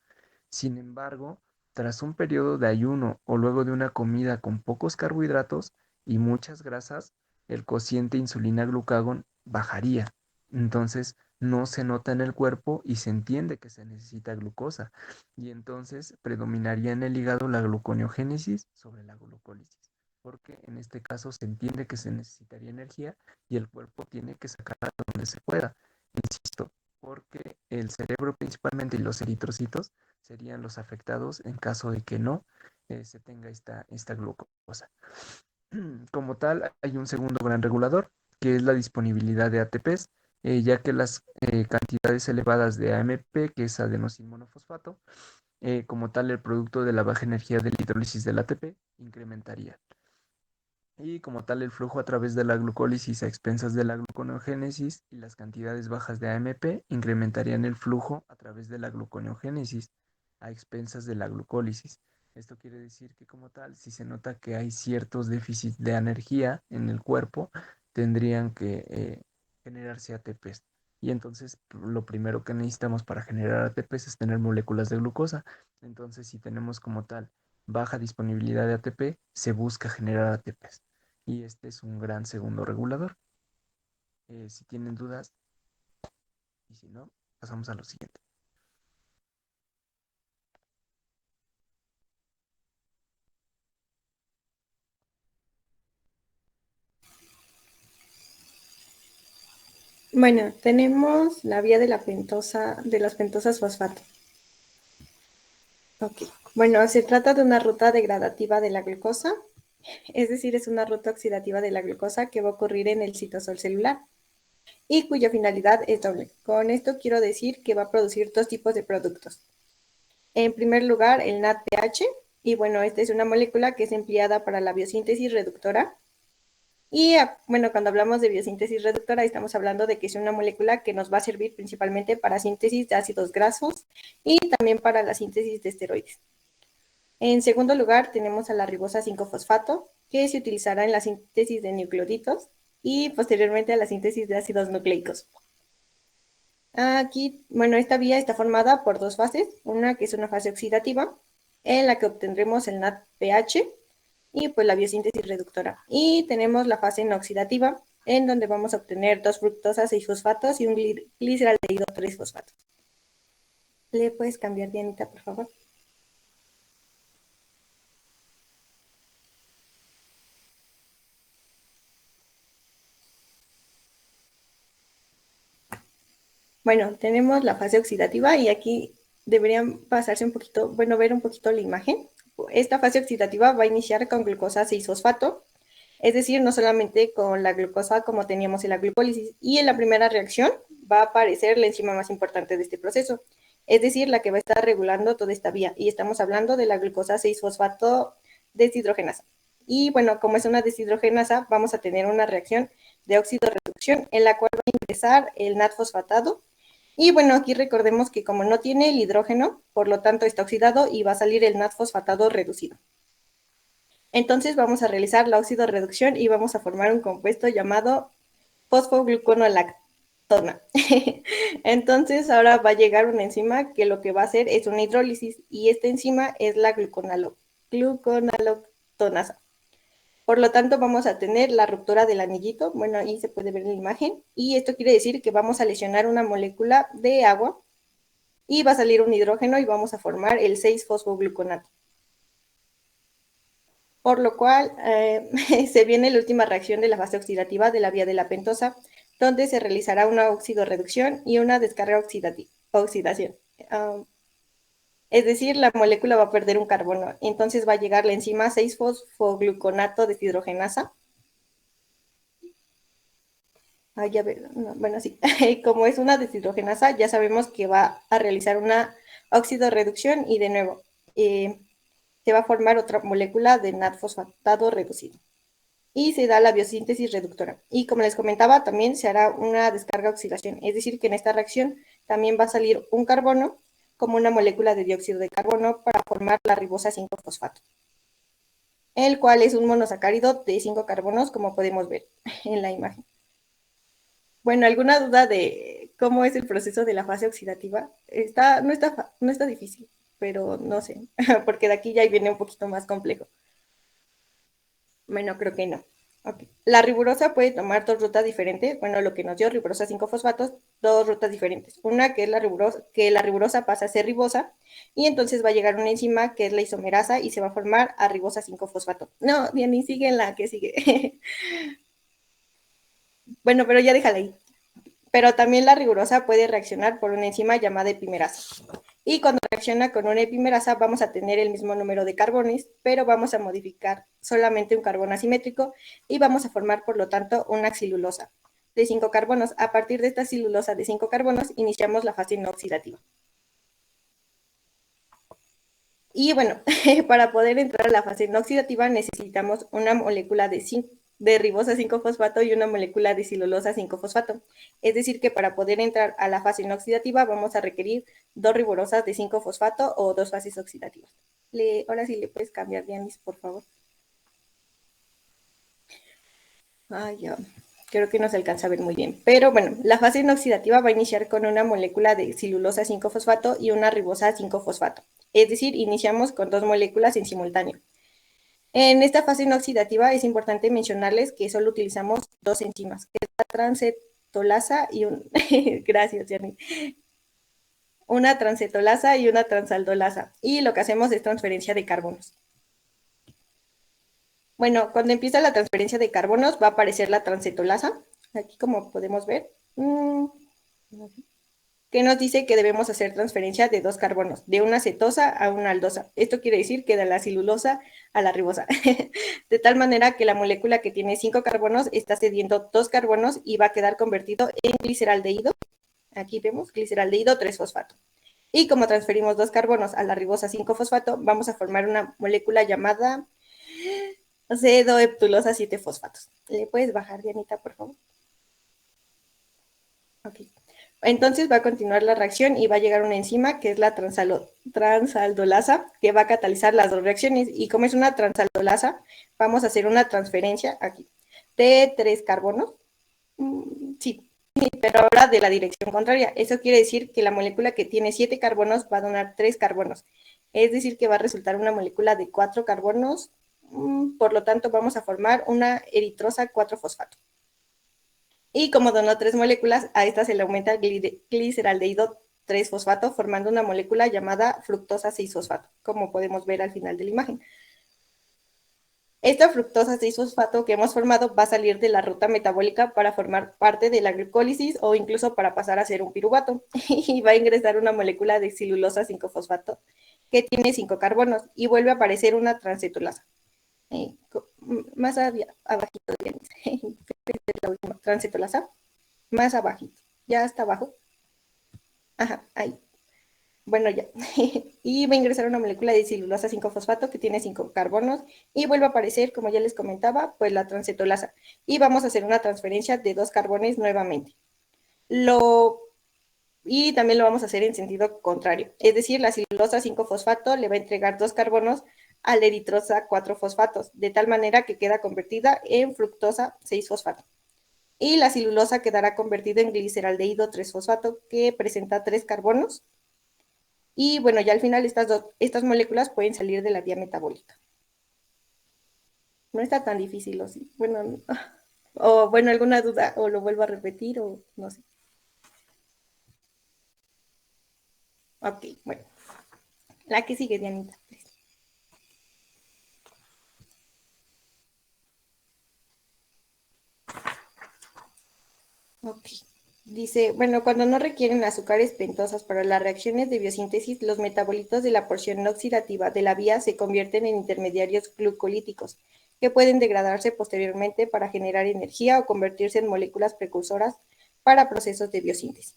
Sin embargo, tras un periodo de ayuno o luego de una comida con pocos carbohidratos y muchas grasas, el cociente insulina-glucagón bajaría. Entonces, no se nota en el cuerpo y se entiende que se necesita glucosa. Y entonces predominaría en el hígado la gluconeogénesis sobre la glucólisis. Porque en este caso se entiende que se necesitaría energía y el cuerpo tiene que sacarla donde se pueda. Insisto, porque el cerebro principalmente y los eritrocitos serían los afectados en caso de que no se tenga esta glucosa. Como tal, hay un segundo gran regulador, que es la disponibilidad de ATPs, ya que las cantidades elevadas de AMP, que es adenosín-monofosfato, como tal, el producto de la baja energía de la hidrólisis del ATP incrementaría. Y como tal, el flujo a través de la glucólisis a expensas de la gluconeogénesis y las cantidades bajas de AMP incrementarían el flujo a través de la gluconeogénesis a expensas de la glucólisis. Esto quiere decir que como tal, si se nota que hay ciertos déficits de energía en el cuerpo, tendrían que generarse ATPs. Y entonces lo primero que necesitamos para generar ATPs es tener moléculas de glucosa. Entonces, si tenemos como tal baja disponibilidad de ATP, se busca generar ATPs. Y este es un gran segundo regulador. Si tienen dudas, y si no, pasamos a lo siguiente. Bueno, tenemos la vía de la pentosa, de las pentosas fosfato. Ok. Bueno, se trata de una ruta degradativa de la glucosa, es decir, es una ruta oxidativa de la glucosa que va a ocurrir en el citosol celular y cuya finalidad es doble. Con esto quiero decir que va a producir dos tipos de productos. En primer lugar, el NADPH, y bueno, esta es una molécula que es empleada para la biosíntesis reductora. Y bueno, cuando hablamos de biosíntesis reductora, estamos hablando de que es una molécula que nos va a servir principalmente para síntesis de ácidos grasos y también para la síntesis de esteroides. En segundo lugar, tenemos a la ribosa 5-fosfato, que se utilizará en la síntesis de nucleótidos y posteriormente a la síntesis de ácidos nucleicos. Aquí, bueno, esta vía está formada por dos fases, una que es una fase oxidativa, en la que obtendremos el NADPH y pues la biosíntesis reductora. Y tenemos la fase no oxidativa, en donde vamos a obtener 2-fructosa 6-fosfatos y un gliceraldehído 3-fosfato. ¿Le puedes cambiar, Dianita, por favor? Bueno, tenemos la fase oxidativa y aquí deberían pasarse un poquito, bueno, ver un poquito la imagen. Esta fase oxidativa va a iniciar con glucosa 6-fosfato, es decir, no solamente con la glucosa como teníamos en la glucólisis. Y en la primera reacción va a aparecer la enzima más importante de este proceso, es decir, la que va a estar regulando toda esta vía. Y estamos hablando de la glucosa 6-fosfato deshidrogenasa. Y bueno, como es una deshidrogenasa, vamos a tener una reacción de óxido-reducción en la cual va a ingresar el NAD-fosfatado. Y bueno, aquí recordemos que como no tiene el hidrógeno, por lo tanto está oxidado y va a salir el NAD-fosfatado reducido. Entonces vamos a realizar la óxido-reducción y vamos a formar un compuesto llamado fosfogluconolactona. Entonces ahora va a llegar una enzima que lo que va a hacer es una hidrólisis y esta enzima es la gluconalactonasa. Por lo tanto, vamos a tener la ruptura del anillito, bueno, ahí se puede ver en la imagen, y esto quiere decir que vamos a lesionar una molécula de agua y va a salir un hidrógeno y vamos a formar el 6-fosfogluconato. Por lo cual, se viene la última reacción de la fase oxidativa de la vía de la pentosa, donde se realizará una oxidorreducción y una descarga oxidación. Es decir, la molécula va a perder un carbono. Entonces va a llegar la enzima 6-fosfogluconato deshidrogenasa. Ya veo, no, bueno, sí. Como es una deshidrogenasa, ya sabemos que va a realizar una oxidorreducción y de nuevo se va a formar otra molécula de NAD-fosfatado reducido. Y se da la biosíntesis reductora. Y como les comentaba, también se hará una descarga oxidación. Es decir, que en esta reacción también va a salir un carbono como una molécula de dióxido de carbono para formar la ribosa 5-fosfato, el cual es un monosacárido de 5 carbonos, como podemos ver en la imagen. Bueno, ¿alguna duda de cómo es el proceso de la fase oxidativa? No está difícil, pero no sé, porque de aquí ya viene un poquito más complejo. Bueno, creo que no. Okay. La riburosa puede tomar dos rutas diferentes. Bueno, lo que nos dio riburosa 5-fosfatos, dos rutas diferentes. Una que es la riburosa pasa a ser ribosa y entonces va a llegar una enzima que es la isomerasa y se va a formar a ribosa 5-fosfato. No, Diana, sigue en la que sigue. Bueno, pero ya déjala ahí. Pero también la rigurosa puede reaccionar por una enzima llamada epimerasa. Y cuando reacciona con una epimerasa vamos a tener el mismo número de carbones, pero vamos a modificar solamente un carbono asimétrico y vamos a formar, por lo tanto, una celulosa de 5 carbonos. A partir de esta celulosa de 5 carbonos iniciamos la fase no oxidativa. Y bueno, para poder entrar a la fase no oxidativa necesitamos una molécula de ribosa 5-fosfato y una molécula de silulosa 5-fosfato. Es decir, que para poder entrar a la fase no oxidativa vamos a requerir 2 ribosas de 5-fosfato o 2 fases oxidativas. Ahora sí le puedes cambiar, Dianis, por favor. Ay, ya. Creo que no se alcanza a ver muy bien. Pero bueno, la fase no oxidativa va a iniciar con una molécula de silulosa 5-fosfato y una ribosa 5-fosfato. Es decir, iniciamos con 2 moléculas en simultáneo. En esta fase no oxidativa es importante mencionarles que solo utilizamos 2 enzimas, que es la transcetolasa y gracias, Jenny. Una transcetolasa y una transaldolasa. Y lo que hacemos es transferencia de carbonos. Bueno, cuando empieza la transferencia de carbonos va a aparecer la transcetolasa, aquí como podemos ver, que nos dice que debemos hacer transferencia de 2 carbonos, de una cetosa a una aldosa. Esto quiere decir que de la cilulosa a la ribosa, de tal manera que la molécula que tiene 5 carbonos está cediendo 2 carbonos y va a quedar convertido en gliceraldehído. Aquí vemos gliceraldehído 3-fosfato. Y como transferimos 2 carbonos a la ribosa 5-fosfato, vamos a formar una molécula llamada C-heptulosa 7-fosfatos. ¿Le puedes bajar, Dianita, por favor? Ok. Entonces va a continuar la reacción y va a llegar una enzima que es la transaldolasa, que va a catalizar las 2 reacciones. Y como es una transaldolasa, vamos a hacer una transferencia aquí de 3 carbonos. Sí, pero ahora de la dirección contraria. Eso quiere decir que la molécula que tiene 7 carbonos va a donar 3 carbonos. Es decir, que va a resultar una molécula de 4 carbonos. Por lo tanto, vamos a formar una eritrosa 4-fosfato. Y como donó 3 moléculas, a esta se le aumenta el gliceraldehído 3-fosfato, formando una molécula llamada fructosa 6-fosfato, como podemos ver al final de la imagen. Esta fructosa 6-fosfato que hemos formado va a salir de la ruta metabólica para formar parte de la glucólisis o incluso para pasar a ser un piruvato. Y va a ingresar una molécula de celulosa 5-fosfato que tiene 5 carbonos y vuelve a aparecer una transcetolasa. Más abajito, la última transcetolasa, más abajito, ya hasta abajo. Ajá, ahí. Bueno, ya. Y va a ingresar una molécula de celulosa 5-fosfato que tiene 5 carbonos y vuelve a aparecer, como ya les comentaba, pues la transcetolasa. Y vamos a hacer una transferencia de 2 carbones nuevamente. Y también lo vamos a hacer en sentido contrario. Es decir, la celulosa 5-fosfato le va a entregar 2 carbonos a la eritrosa 4-fosfatos, de tal manera que queda convertida en fructosa 6-fosfato. Y la celulosa quedará convertida en gliceraldehído 3-fosfato, que presenta 3 carbonos. Y bueno, ya al final estas moléculas pueden salir de la vía metabólica. No está tan difícil, ¿o sí? Bueno, o bueno, alguna duda, o lo vuelvo a repetir, o no sé. Ok, bueno. La que sigue, Dianita. Ok. Dice, bueno, cuando no requieren azúcares pentosas para las reacciones de biosíntesis, los metabolitos de la porción no oxidativa de la vía se convierten en intermediarios glucolíticos, que pueden degradarse posteriormente para generar energía o convertirse en moléculas precursoras para procesos de biosíntesis.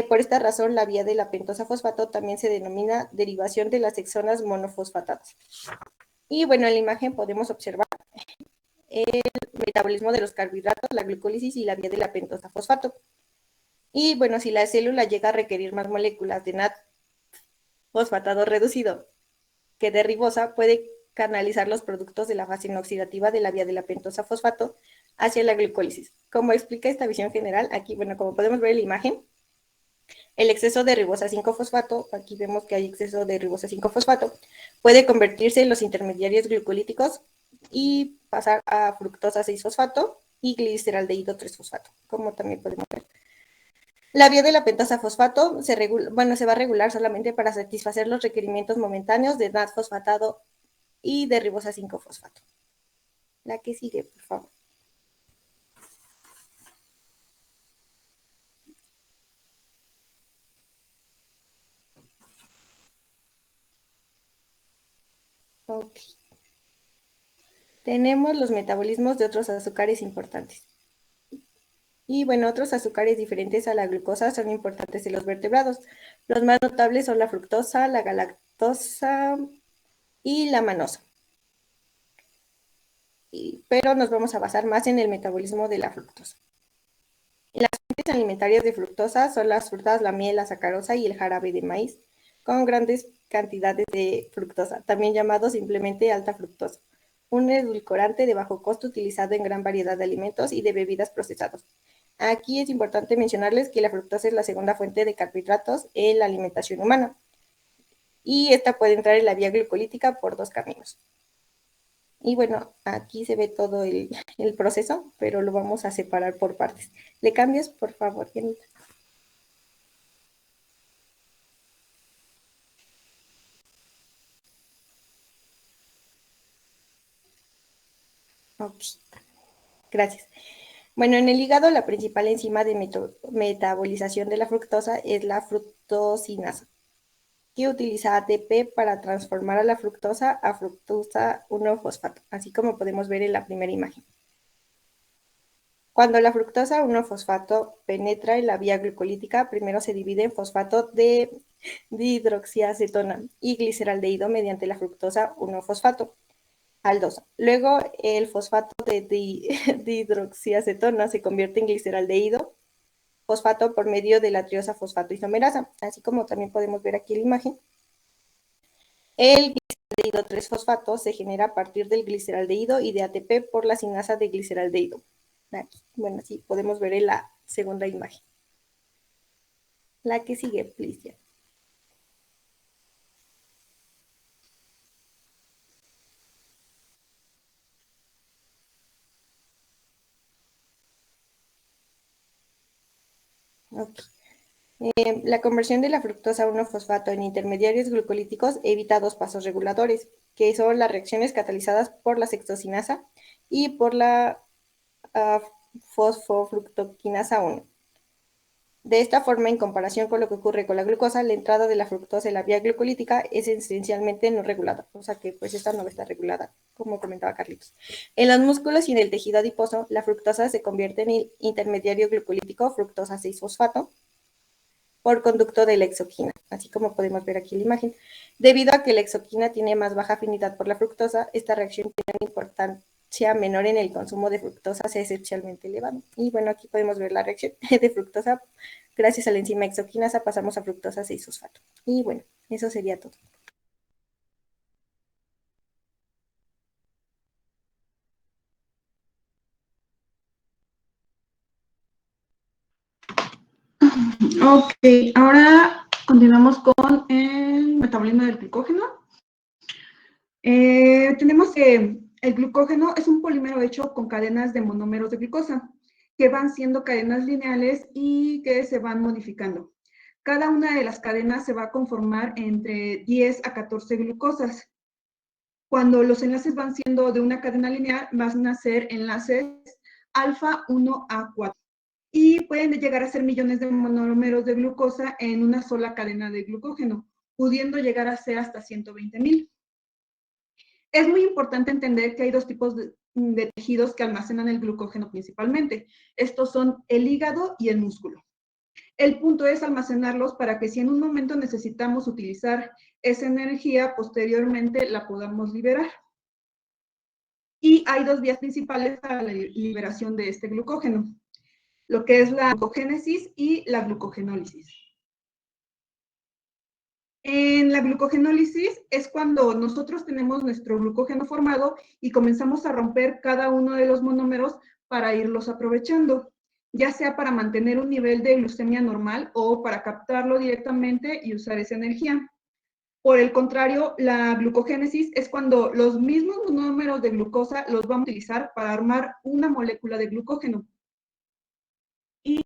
Por esta razón, la vía de la pentosa fosfato también se denomina derivación de las hexonas monofosfatadas. Y bueno, en la imagen podemos observar el metabolismo de los carbohidratos, la glucólisis y la vía de la pentosa fosfato. Y bueno, si la célula llega a requerir más moléculas de NAD fosfatado reducido que de ribosa, puede canalizar los productos de la fase no oxidativa de la vía de la pentosa fosfato hacia la glucólisis. Como explica esta visión general, aquí, bueno, como podemos ver en la imagen, el exceso de ribosa 5-fosfato, aquí vemos que hay exceso de ribosa 5-fosfato, puede convertirse en los intermediarios glucolíticos y pasar a fructosa 6-fosfato y gliceraldehído 3-fosfato, como también podemos ver. La vía de la pentosa fosfato se va a regular solamente para satisfacer los requerimientos momentáneos de NAD fosfatado y de ribosa 5-fosfato. La que sigue, por favor. Ok. Tenemos los metabolismos de otros azúcares importantes. Y bueno, otros azúcares diferentes a la glucosa son importantes en los vertebrados. Los más notables son la fructosa, la fructosa y la manosa. Pero nos vamos a basar más en el metabolismo de la fructosa. Las fuentes alimentarias de fructosa son las frutas, la miel, la sacarosa y el jarabe de maíz, con grandes cantidades de fructosa, también llamado simplemente alta fructosa, un edulcorante de bajo costo utilizado en gran variedad de alimentos y de bebidas procesados. Aquí es importante mencionarles que la fructosa es la segunda fuente de carbohidratos en la alimentación humana, y esta puede entrar en la vía glucolítica por 2 caminos. Y bueno, aquí se ve todo el proceso, pero lo vamos a separar por partes. ¿Le cambias, por favor, Janita? Ok, gracias. Bueno, en el hígado la principal enzima de metabolización de la fructosa es la fructosinasa, que utiliza ATP para transformar a la fructosa a fructosa 1-fosfato, así como podemos ver en la primera imagen. Cuando la fructosa 1-fosfato penetra en la vía glucolítica, primero se divide en fosfato de dihidroxiacetona y gliceraldehído mediante la fructosa 1-fosfato, aldosa. Luego el fosfato de dihidroxiacetona se convierte en gliceraldehído fosfato por medio de la triosa fosfato isomerasa, así como también podemos ver aquí en la imagen. El gliceraldehído 3-fosfato se genera a partir del gliceraldehído y de ATP por la sinasa de gliceraldehído. Aquí. Bueno, sí, podemos ver en la segunda imagen. La que sigue, please. Okay. La conversión de la fructosa 1-fosfato en intermediarios glucolíticos evita 2 pasos reguladores, que son las reacciones catalizadas por la sextosinasa y por la fosfofructoquinasa 1. De esta forma, en comparación con lo que ocurre con la glucosa, la entrada de la fructosa en la vía glucolítica es esencialmente no regulada, o sea que pues esta no está regulada, como comentaba Carlitos. En los músculos y en el tejido adiposo, la fructosa se convierte en el intermediario glucolítico fructosa 6-fosfato por conducto de la exoquina, así como podemos ver aquí en la imagen. Debido a que la exoquina tiene más baja afinidad por la fructosa, esta reacción tiene una importancia menor en el consumo de fructosa, es excepcionalmente elevado. Y bueno, aquí podemos ver la reacción de fructosa. Gracias a la enzima exoquinasa pasamos a fructosa 6-fosfato. Y bueno, eso sería todo. Ok, ahora continuamos con el metabolismo del glucógeno. Tenemos que el glucógeno es un polímero hecho con cadenas de monómeros de glucosa, que van siendo cadenas lineales y que se van modificando. Cada una de las cadenas se va a conformar entre 10 a 14 glucosas. Cuando los enlaces van siendo de una cadena lineal, van a ser enlaces alfa 1 a 4. Y pueden llegar a ser millones de monómeros de glucosa en una sola cadena de glucógeno, pudiendo llegar a ser hasta 120,000. Es muy importante entender que hay 2 tipos de tejidos que almacenan el glucógeno principalmente. Estos son el hígado y el músculo. El punto es almacenarlos para que si en un momento necesitamos utilizar esa energía, posteriormente la podamos liberar. Y hay 2 vías principales para la liberación de este glucógeno, lo que es la glucogénesis y la glucogenólisis. En la glucogenólisis es cuando nosotros tenemos nuestro glucógeno formado y comenzamos a romper cada uno de los monómeros para irlos aprovechando, ya sea para mantener un nivel de glucemia normal o para captarlo directamente y usar esa energía. Por el contrario, la glucogénesis es cuando los mismos monómeros de glucosa los vamos a utilizar para armar una molécula de glucógeno. Y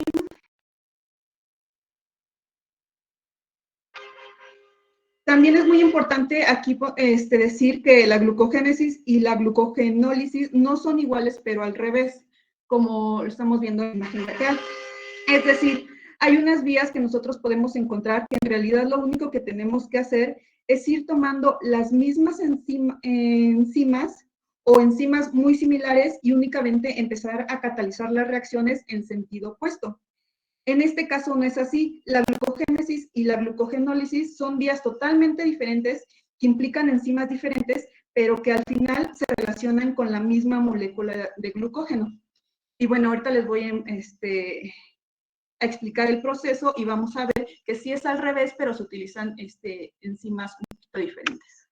también es muy importante aquí decir que la glucogénesis y la glucogenólisis no son iguales, pero al revés, como lo estamos viendo en la imagen lateral. Es decir, hay unas vías que nosotros podemos encontrar que en realidad lo único que tenemos que hacer es ir tomando las mismas enzimas o enzimas muy similares y únicamente empezar a catalizar las reacciones en sentido opuesto. En este caso no es así. La glucogénesis y la glucogenólisis son vías totalmente diferentes que implican enzimas diferentes, pero que al final se relacionan con la misma molécula de glucógeno. Y bueno, ahorita les voy a explicar el proceso y vamos a ver que sí es al revés, pero se utilizan enzimas un poquito diferentes.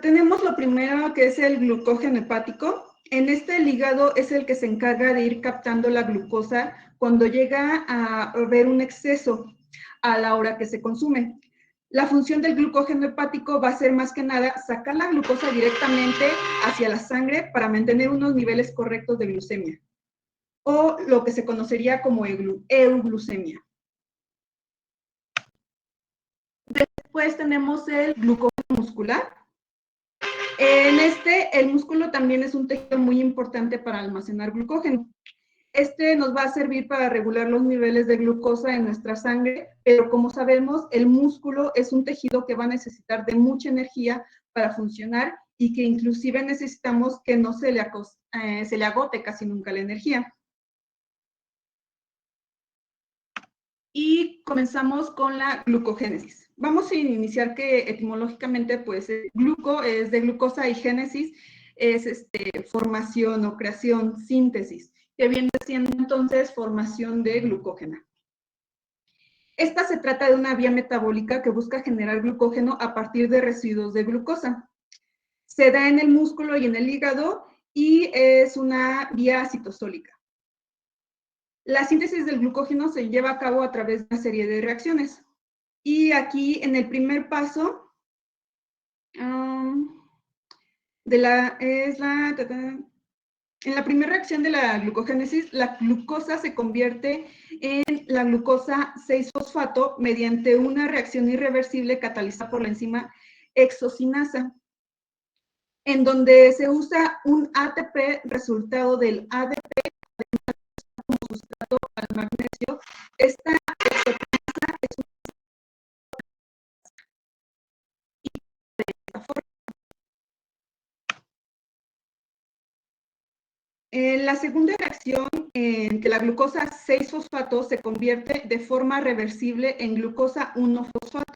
Tenemos lo primero que es el glucógeno hepático. En este, el hígado es el que se encarga de ir captando la glucosa cuando llega a haber un exceso a la hora que se consume. La función del glucógeno hepático va a ser más que nada sacar la glucosa directamente hacia la sangre para mantener unos niveles correctos de glucemia, o lo que se conocería como euglucemia. Después tenemos el glucógeno muscular. En el músculo también es un tejido muy importante para almacenar glucógeno. Nos va a servir para regular los niveles de glucosa en nuestra sangre, pero como sabemos, el músculo es un tejido que va a necesitar de mucha energía para funcionar y que inclusive necesitamos que no se le agote casi nunca la energía. Y comenzamos con la glucogénesis. Vamos a iniciar que etimológicamente, pues, gluco es de glucosa y génesis es formación o creación, síntesis, que viene siendo entonces formación de glucógeno. Esta se trata de una vía metabólica que busca generar glucógeno a partir de residuos de glucosa. Se da en el músculo y en el hígado y es una vía citosólica. La síntesis del glucógeno se lleva a cabo a través de una serie de reacciones. Y aquí en el primer paso, en la primera reacción de la glucogénesis, la glucosa se convierte en la glucosa 6-fosfato mediante una reacción irreversible catalizada por la enzima hexocinasa, en donde se usa un ATP resultado del ADP como sustrato al magnesio. Esta hexocinasa es de esta forma. En la segunda reacción, en que la glucosa 6-fosfato se convierte de forma reversible en glucosa 1-fosfato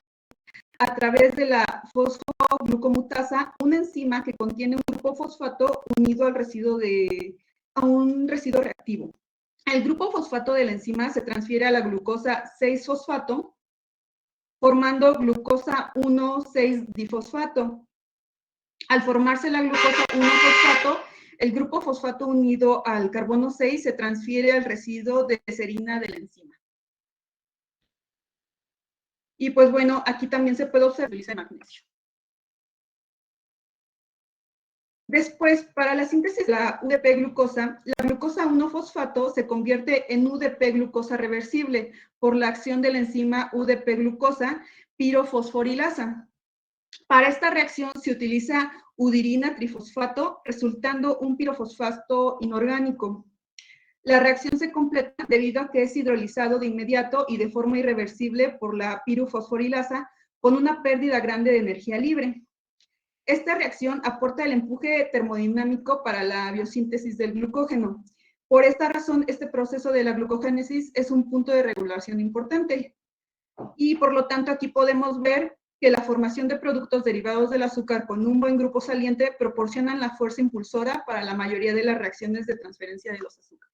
a través de la fosfoglucomutasa, una enzima que contiene un grupo fosfato unido al a un residuo reactivo. El grupo fosfato de la enzima se transfiere a la glucosa 6-fosfato, formando glucosa 1,6-difosfato. Al formarse la glucosa 1-fosfato, el grupo fosfato unido al carbono 6 se transfiere al residuo de serina de la enzima. Y pues bueno, aquí también se puede observar el magnesio. Después, para la síntesis de la UDP-glucosa, la glucosa 1-fosfato se convierte en UDP-glucosa reversible por la acción de la enzima UDP-glucosa pirofosforilasa. Para esta reacción se utiliza udirina trifosfato, resultando un pirofosfato inorgánico. La reacción se completa debido a que es hidrolizado de inmediato y de forma irreversible por la pirofosforilasa con una pérdida grande de energía libre. Esta reacción aporta el empuje termodinámico para la biosíntesis del glucógeno. Por esta razón, este proceso de la glucogénesis es un punto de regulación importante. Y por lo tanto, aquí podemos ver que la formación de productos derivados del azúcar con un buen grupo saliente proporcionan la fuerza impulsora para la mayoría de las reacciones de transferencia de los azúcares.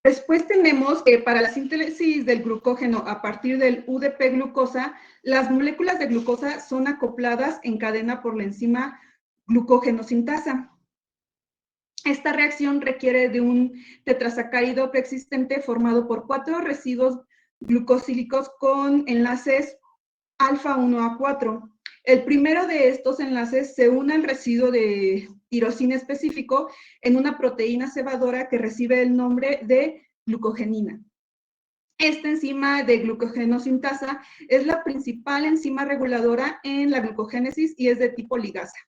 Después tenemos que para la síntesis del glucógeno a partir del UDP-glucosa, las moléculas de glucosa son acopladas en cadena por la enzima glucógeno-sintasa. Esta reacción requiere de un tetrasacárido preexistente formado por 4 residuos glucosílicos con enlaces alfa 1A4. El primero de estos enlaces se une al residuo de tirosina específico en una proteína cebadora que recibe el nombre de glucogenina. Esta enzima de glucogeno-sintasa es la principal enzima reguladora en la glucogénesis y es de tipo ligasa.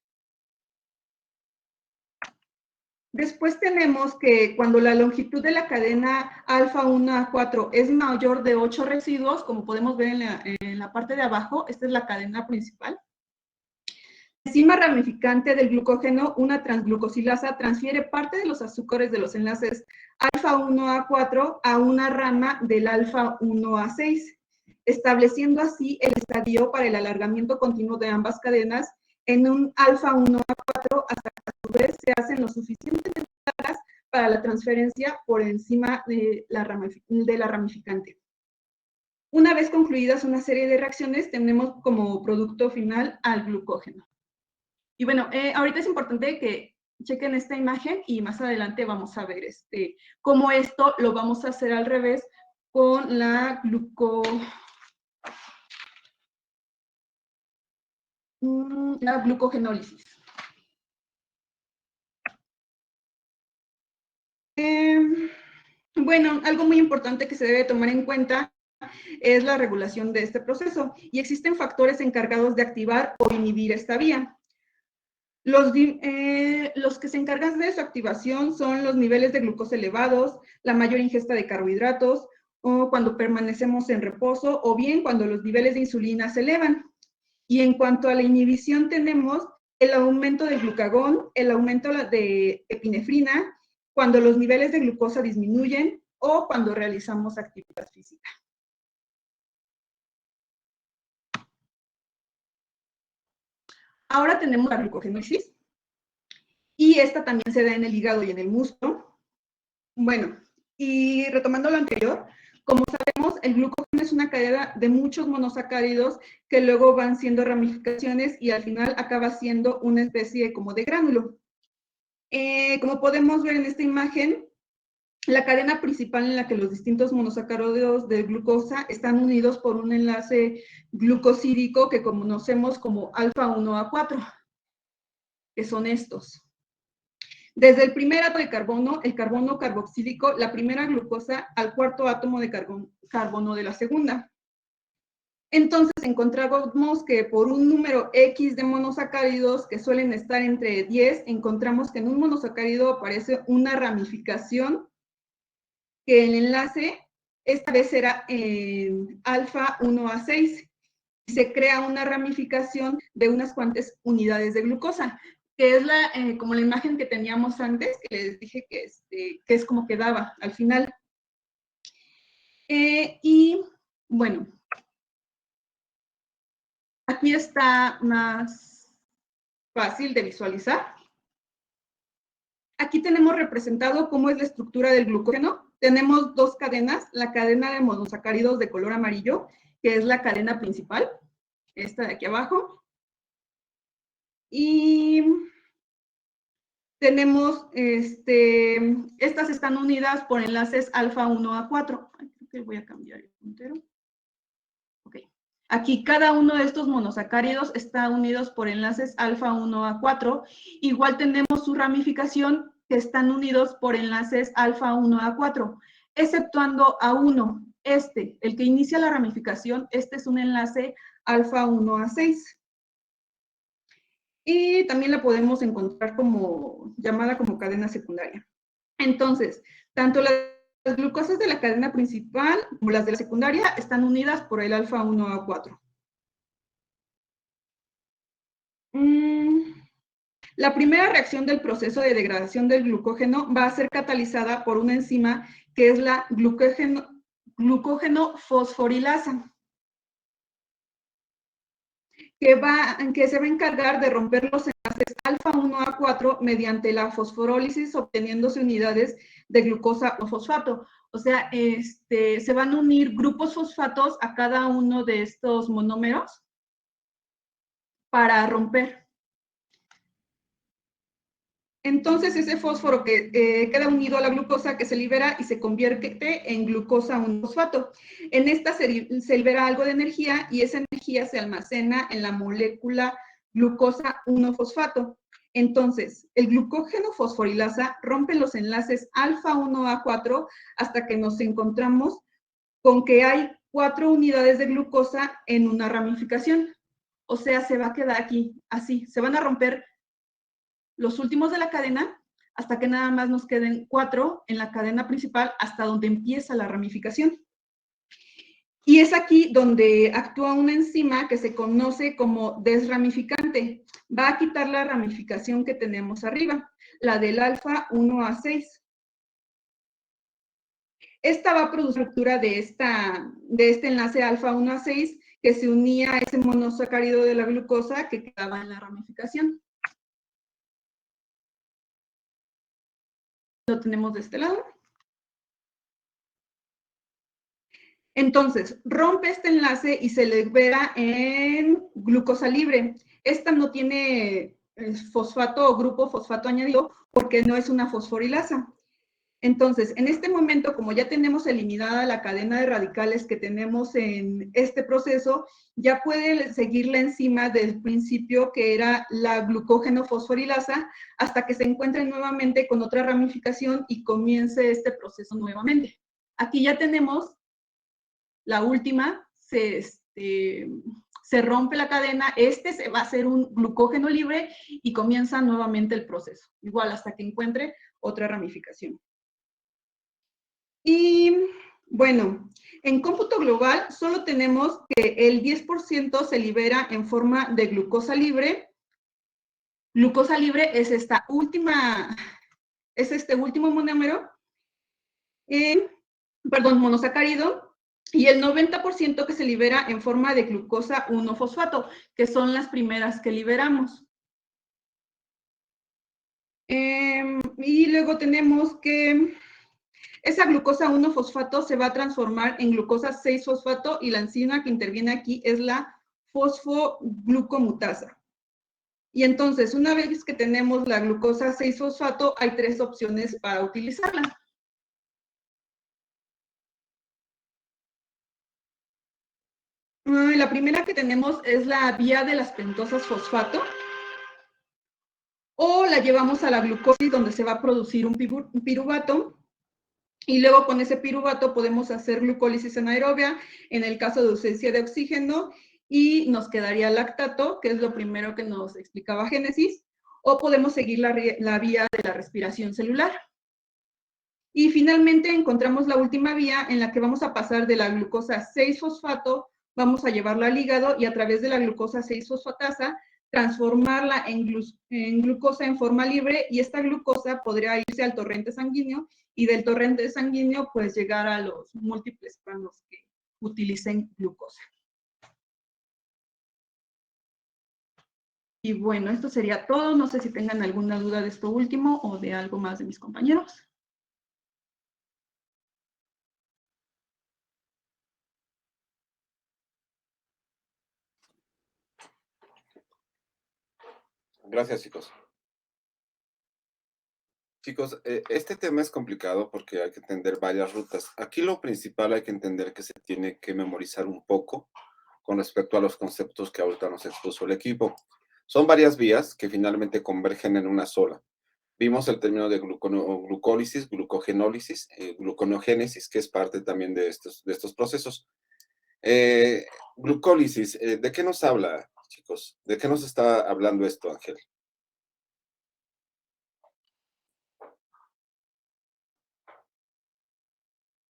Después tenemos que cuando la longitud de la cadena alfa 1A4 es mayor de 8 residuos, como podemos ver en la parte de abajo, esta es la cadena principal. enzima ramificante del glucógeno, una transglucosilasa, transfiere parte de los azúcares de los enlaces alfa-1A4 a una rama del alfa-1A6, estableciendo así el estadio para el alargamiento continuo de ambas cadenas en un alfa-1A4 hasta que a su vez se hacen lo suficientemente largas para la transferencia por encima de la ramificante. Una vez concluidas una serie de reacciones, tenemos como producto final al glucógeno. Y bueno, ahorita es importante que chequen esta imagen y más adelante vamos a ver cómo esto lo vamos a hacer al revés con la glucogenólisis. Bueno, algo muy importante que se debe tomar en cuenta es la regulación de este proceso, y existen factores encargados de activar o inhibir esta vía. Los que se encargan de su activación son los niveles de glucosa elevados, la mayor ingesta de carbohidratos, o cuando permanecemos en reposo, o bien cuando los niveles de insulina se elevan. Y en cuanto a la inhibición, tenemos el aumento del glucagón, el aumento de epinefrina, cuando los niveles de glucosa disminuyen o cuando realizamos actividad física. Ahora tenemos la glucogénesis, y esta también se da en el hígado y en el músculo. Bueno, y retomando lo anterior, como sabemos, el glucógeno es una cadena de muchos monosacáridos que luego van siendo ramificaciones y al final acaba siendo una especie como de gránulo. Como podemos ver en esta imagen, la cadena principal en la que los distintos monosacáridos de glucosa están unidos por un enlace glucosídico que conocemos como alfa-1A4, que son estos. Desde el primer átomo de carbono, el carbono carboxílico, la primera glucosa, al cuarto átomo de carbono de la segunda. Entonces encontramos que por un número X de monosacáridos que suelen estar entre 10, encontramos que en un monosacárido aparece una ramificación que el enlace esta vez será en alfa-1A6 y se crea una ramificación de unas cuantas unidades de glucosa, que es como la imagen que teníamos antes, que les dije que es como quedaba al final. Y bueno, aquí está más fácil de visualizar. Aquí tenemos representado cómo es la estructura del glucógeno. Tenemos dos cadenas, la cadena de monosacáridos de color amarillo, que es la cadena principal, esta de aquí abajo. Y tenemos, estas están unidas por enlaces alfa-1A4. Creo que voy a cambiar el puntero. Ok. Aquí cada uno de estos monosacáridos está unidos por enlaces alfa-1A4. Igual tenemos su ramificación que están unidos por enlaces alfa-1A4, exceptuando a uno, el que inicia la ramificación, es un enlace alfa-1A6. Y también la podemos encontrar llamada como cadena secundaria. Entonces, tanto las glucosas de la cadena principal como las de la secundaria están unidas por el alfa-1A4. La primera reacción del proceso de degradación del glucógeno va a ser catalizada por una enzima que es la glucógeno fosforilasa, que se va a encargar de romper los enlaces alfa-1A4 mediante la fosforólisis, obteniéndose unidades de glucosa o fosfato. O sea, se van a unir grupos fosfatos a cada uno de estos monómeros para romper. Entonces, ese fósforo que queda unido a la glucosa que se libera y se convierte en glucosa 1-fosfato. En esta se libera algo de energía y esa energía se almacena en la molécula glucosa 1-fosfato. Entonces, el glucógeno fosforilasa rompe los enlaces alfa-1A4 hasta que nos encontramos con que hay 4 unidades de glucosa en una ramificación. O sea, se va a quedar aquí, así, se van a romper los últimos de la cadena hasta que nada más nos queden 4 en la cadena principal hasta donde empieza la ramificación. Y es aquí donde actúa una enzima que se conoce como desramificante. Va a quitar la ramificación que tenemos arriba, la del alfa 1A6. Esta va a producir ruptura de este enlace alfa 1A6 que se unía a ese monosacárido de la glucosa que quedaba en la ramificación. Lo tenemos de este lado. Entonces, rompe este enlace y se libera en glucosa libre. Esta no tiene fosfato o grupo fosfato añadido porque no es una fosforilasa. Entonces, en este momento, como ya tenemos eliminada la cadena de radicales que tenemos en este proceso, ya puede seguir la enzima del principio que era la glucógeno fosforilasa hasta que se encuentre nuevamente con otra ramificación y comience este proceso nuevamente. Aquí ya tenemos la última, se rompe la cadena, se va a hacer un glucógeno libre y comienza nuevamente el proceso, igual hasta que encuentre otra ramificación. Y bueno, en cómputo global solo tenemos que el 10% se libera en forma de glucosa libre. Glucosa libre es este último monómero, monosacárido, y el 90% que se libera en forma de glucosa 1-fosfato, que son las primeras que liberamos. Y luego tenemos que esa glucosa 1-fosfato se va a transformar en glucosa 6-fosfato y la enzima que interviene aquí es la fosfoglucomutasa. Y entonces, una vez que tenemos la glucosa 6-fosfato, hay 3 opciones para utilizarla. La primera que tenemos es la vía de las pentosas fosfato, o la llevamos a la glucosis donde se va a producir un piruvato, y luego con ese piruvato podemos hacer glucólisis anaerobia en el caso de ausencia de oxígeno y nos quedaría lactato, que es lo primero que nos explicaba Génesis, o podemos seguir la vía de la respiración celular. Y finalmente encontramos la última vía en la que vamos a pasar de la glucosa 6-fosfato, vamos a llevarla al hígado y a través de la glucosa 6-fosfatasa transformarla en glucosa en forma libre, y esta glucosa podría irse al torrente sanguíneo y del torrente sanguíneo pues llegar a los múltiples órganos que utilicen glucosa. Y bueno, esto sería todo. No sé si tengan alguna duda de esto último o de algo más de mis compañeros. Gracias, chicos. Chicos, este tema es complicado porque hay que entender varias rutas. Aquí lo principal hay que entender que se tiene que memorizar un poco con respecto a los conceptos que ahorita nos expuso el equipo. Son varias vías que finalmente convergen en una sola. Vimos el término de glucólisis, glucogenólisis, gluconogénesis, que es parte también de estos procesos. Glucólisis, ¿de qué nos habla, chicos? ¿De qué nos está hablando esto, Ángel?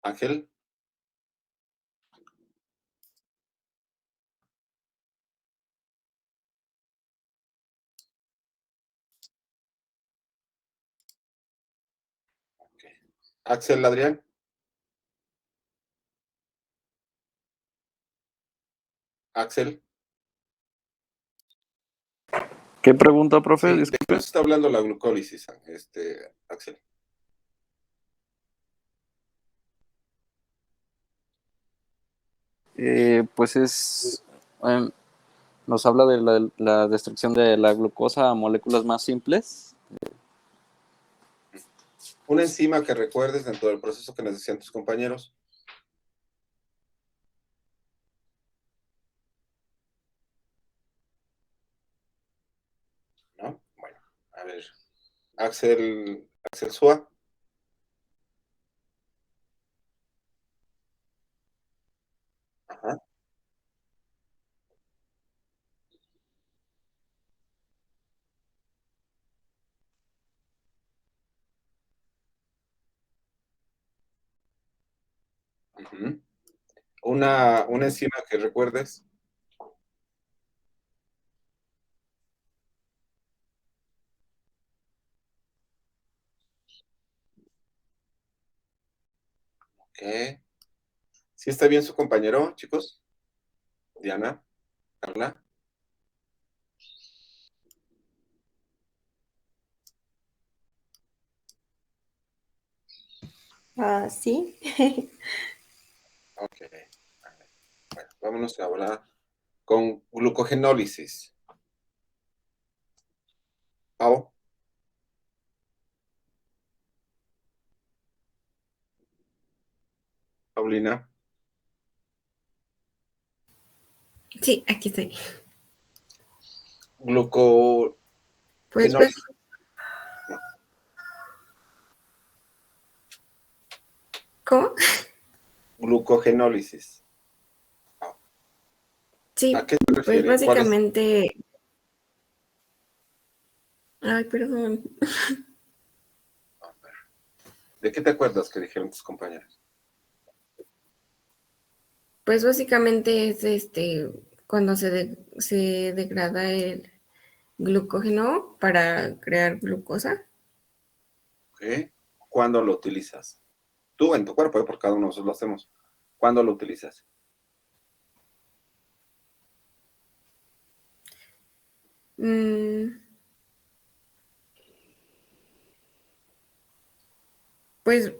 Ángel. Okay. Axel, Adrián. Axel. ¿Qué pregunta, profe? Sí, ¿de Disculpe. qué nos está hablando la glucólisis, Axel? Pues nos habla de la destrucción de la glucosa a moléculas más simples. Una enzima que recuerdes dentro del proceso que nos decían tus compañeros. ¿No? Bueno, a ver. Axel Sua. Ajá. Una enzima que recuerdes. Ok. ¿Sí está bien su compañero, chicos? Diana, Carla. Sí. Ok. Bueno, vámonos ahora con glucogenólisis. Pau. Paulina. Sí, aquí estoy. Glucogenólisis. Pues, ¿cómo? Glucogenólisis. Sí, ¿A qué se pues refiere? ¿Cuál es? básicamente, ay, perdón. ¿De qué te acuerdas que dijeron tus compañeros? Pues básicamente es cuando se degrada el glucógeno para crear glucosa. ¿Ok? ¿Cuándo lo utilizas? Tú en tu cuerpo, porque cada uno de nosotros lo hacemos. ¿Cuándo lo utilizas? Mm, pues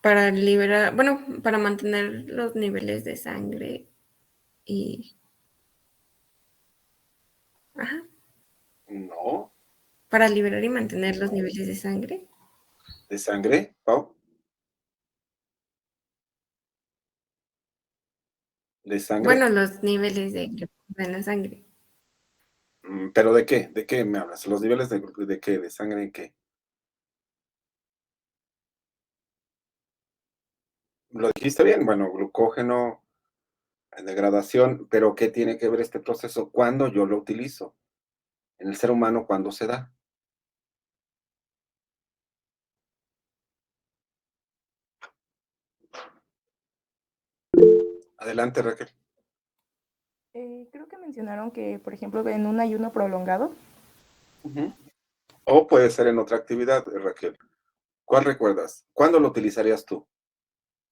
para liberar, bueno, para mantener los niveles de sangre y, ajá, No. para liberar y mantener los niveles de sangre. ¿De sangre, Pau? ¿De sangre? Bueno, los niveles de glucosa en la sangre. ¿Pero de qué? ¿De qué me hablas? ¿Los niveles de qué? ¿De sangre en qué? ¿Lo dijiste bien? Bueno, glucógeno en degradación, pero ¿qué tiene que ver este proceso? ¿Cuándo yo lo utilizo? En el ser humano, ¿cuándo se da? Adelante, Raquel. Creo que mencionaron que, por ejemplo, en un ayuno prolongado. O puede ser en otra actividad, Raquel. ¿Cuál recuerdas? ¿Cuándo lo utilizarías tú?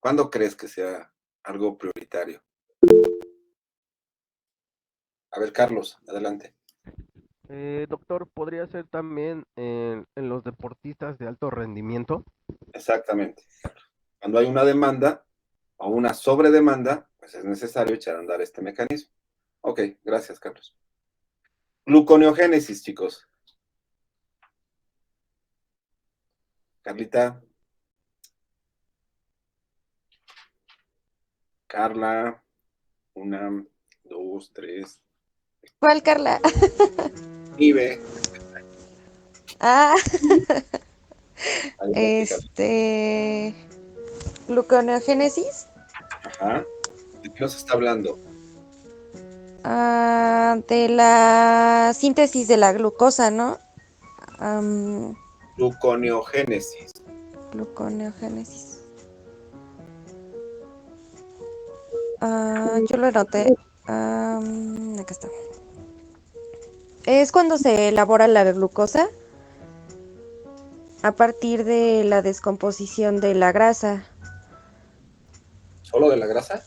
¿Cuándo crees que sea algo prioritario? A ver, Carlos, adelante. Doctor, ¿podría ser también en los deportistas de alto rendimiento? Exactamente. Cuando hay una demanda o una sobredemanda, pues es necesario echar a andar este mecanismo. Ok, gracias, Carlos. Gluconeogénesis, chicos. Carlita. Carla. 1, 2, 3. ¿Cuál, Carla? Ibe. Ah, Adelante, Carla. gluconeogénesis. Ajá. ¿De qué nos está hablando? De la síntesis de la glucosa, ¿no? Gluconeogénesis. Gluconeogénesis. Yo lo anoté. Acá está. Es cuando se elabora la glucosa a partir de la descomposición de la grasa ¿Solo de la grasa?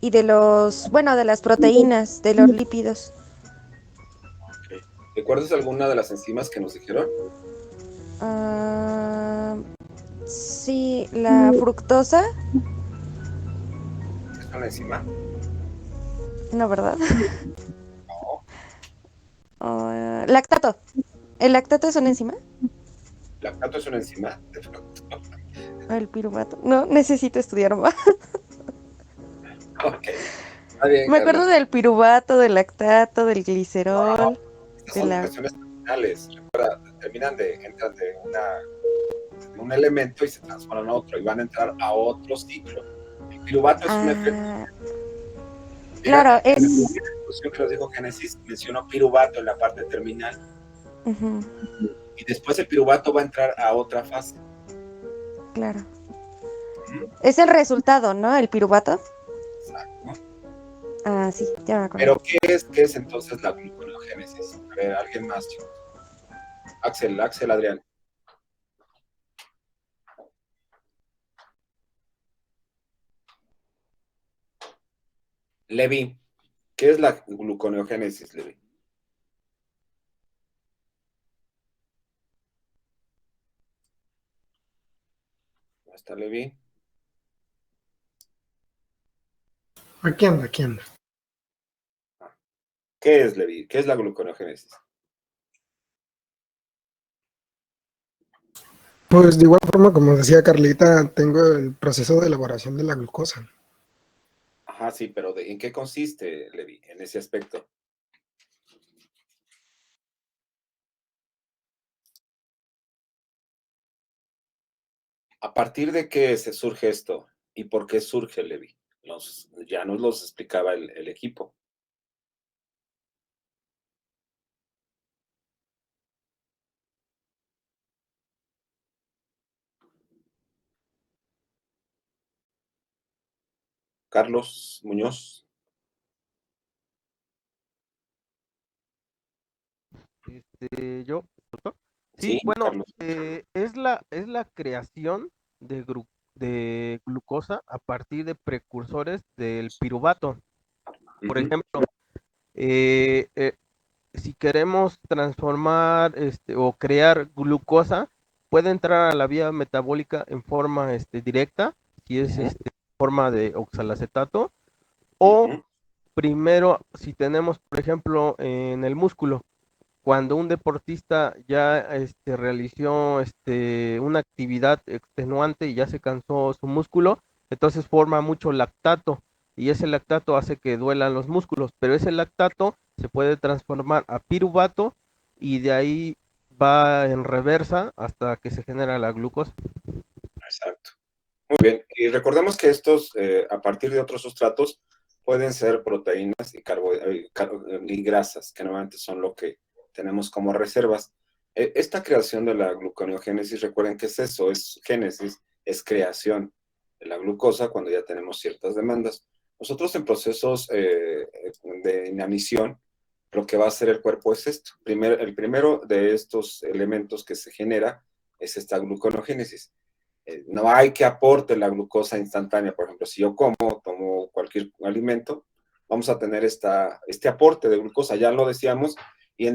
y de de las proteínas, de los lípidos. Ok. ¿Recuerdas alguna de las enzimas que nos dijeron? Sí, la fructosa. ¿Es una enzima? No, ¿verdad? No. Lactato. ¿El lactato es una enzima? ¿Lactato es una enzima? El piruvato. No, necesito estudiar más. Ok. Está bien, Me acuerdo Carla. del piruvato, del lactato, del glicerol, Estas de son la... cuestiones terminales. Recuerda, entran de un elemento y se transforman a otro y van a entrar a otro ciclo. El piruvato es un efecto. Claro, En la es... primera discusión que nos dijo Génesis, mencionó piruvato en la parte terminal. Y después el piruvato va a entrar a otra fase. Claro. Es el resultado, ¿no? El piruvato. Ah, sí, ya me Pero acuerdo. ¿qué es entonces la gluconeogénesis? A ver, alguien más, chicos. Axel, Adrián. Levi, ¿qué es la gluconeogénesis, Levi? ¿Dónde está Levi? Aquí anda, aquí anda. ¿Qué es, Levi? ¿Qué es la gluconeogénesis? Pues de igual forma, como decía Carlita, tengo el proceso de elaboración de la glucosa. Ajá, sí, pero ¿en qué consiste, Levi, en ese aspecto? ¿A partir de qué se surge esto? ¿Y por qué surge, Levi? Ya nos los explicaba el equipo. Carlos Muñoz. Yo, doctor. Sí, Sí, bueno, Carlos. es la creación de glucosa a partir de precursores del piruvato. Por Ujú. ejemplo, eh, eh, si queremos transformar o crear glucosa, puede entrar a la vía metabólica en forma directa, si es forma de oxalacetato, o Ujú. primero, si tenemos, por ejemplo, en el músculo, cuando un deportista ya realizó una actividad extenuante y ya se cansó su músculo, entonces forma mucho lactato y ese lactato hace que duelan los músculos, pero ese lactato se puede transformar a piruvato y de ahí va en reversa hasta que se genera la glucosa. Exacto. Muy bien. Y recordemos que estos, a partir de otros sustratos, pueden ser proteínas y grasas, que normalmente son lo que tenemos como reservas. Esta creación de la gluconeogénesis, recuerden que es eso, es génesis, es creación de la glucosa cuando ya tenemos ciertas demandas. Nosotros en procesos de inanición, lo que va a hacer el cuerpo es esto. El primero de estos elementos que se genera es esta gluconeogénesis. No hay que aporte la glucosa instantánea. Por ejemplo, si yo tomo cualquier alimento, vamos a tener este aporte de glucosa, ya lo decíamos, y en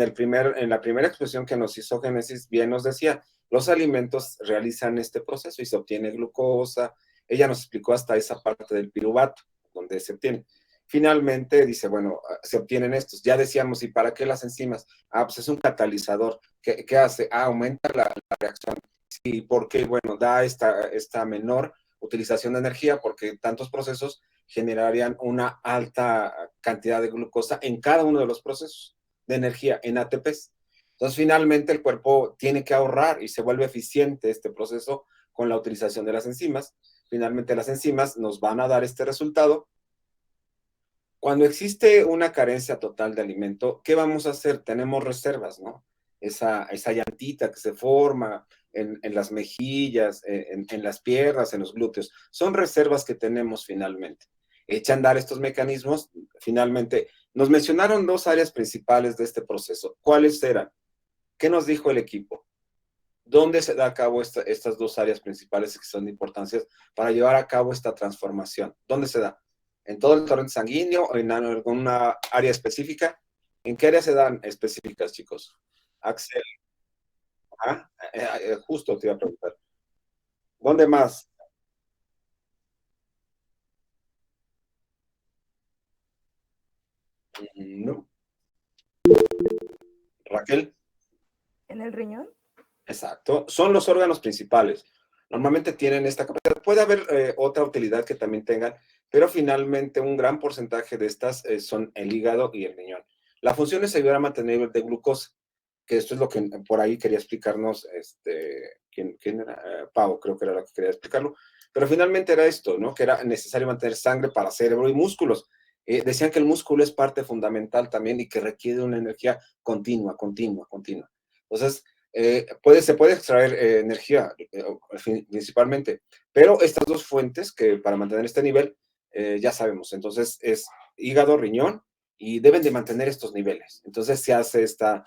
la primera expresión que nos hizo Génesis, bien nos decía, los alimentos realizan este proceso y se obtiene glucosa. Ella nos explicó hasta esa parte del piruvato, donde se obtiene. Finalmente dice, bueno, se obtienen estos. Ya decíamos, ¿y para qué las enzimas? Pues es un catalizador. ¿Qué hace? Aumenta la reacción. Sí, porque, bueno, da esta menor utilización de energía porque tantos procesos generarían una alta cantidad de glucosa en cada uno de los procesos de energía en ATPs. Entonces, finalmente, el cuerpo tiene que ahorrar y se vuelve eficiente este proceso con la utilización de las enzimas. Finalmente, las enzimas nos van a dar este resultado. Cuando existe una carencia total de alimento, ¿qué vamos a hacer? Tenemos reservas, ¿no? Esa llantita que se forma en las mejillas, en las piernas, en los glúteos. Son reservas que tenemos finalmente. Echa a andar estos mecanismos, finalmente. Nos mencionaron dos áreas principales de este proceso. ¿Cuáles eran? ¿Qué nos dijo el equipo? ¿Dónde se da a cabo estas dos áreas principales que son de importancia para llevar a cabo esta transformación? ¿Dónde se da? ¿En todo el torrente sanguíneo o en alguna área específica? ¿En qué áreas se dan específicas, chicos? Axel, justo te iba a preguntar. ¿Dónde más? No. Raquel. ¿En el riñón? Exacto. Son los órganos principales. Normalmente tienen esta capacidad. Puede haber otra utilidad que también tengan, pero finalmente un gran porcentaje de estas son el hígado y el riñón. La función es ayudar a mantener el nivel de glucosa, que esto es lo que por ahí quería explicarnos, ¿quién era? Pau, creo que era lo que quería explicarlo. Pero finalmente era esto, ¿no? Que era necesario mantener sangre para cerebro y músculos. Decían que el músculo es parte fundamental también y que requiere una energía continua. Entonces, se puede extraer energía principalmente, pero estas dos fuentes que para mantener este nivel ya sabemos, entonces es hígado, riñón, y deben de mantener estos niveles. Entonces se hace esta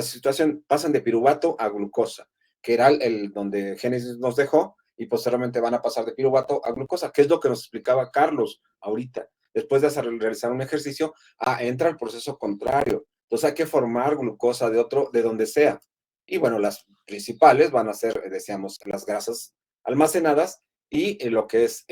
situación, pasan de piruvato a glucosa, que era el donde Génesis nos dejó, y posteriormente van a pasar de piruvato a glucosa, que es lo que nos explicaba Carlos ahorita. Después de realizar un ejercicio, entra el proceso contrario. Entonces hay que formar glucosa de donde sea. Y bueno, las principales van a ser, decíamos, las grasas almacenadas y lo que es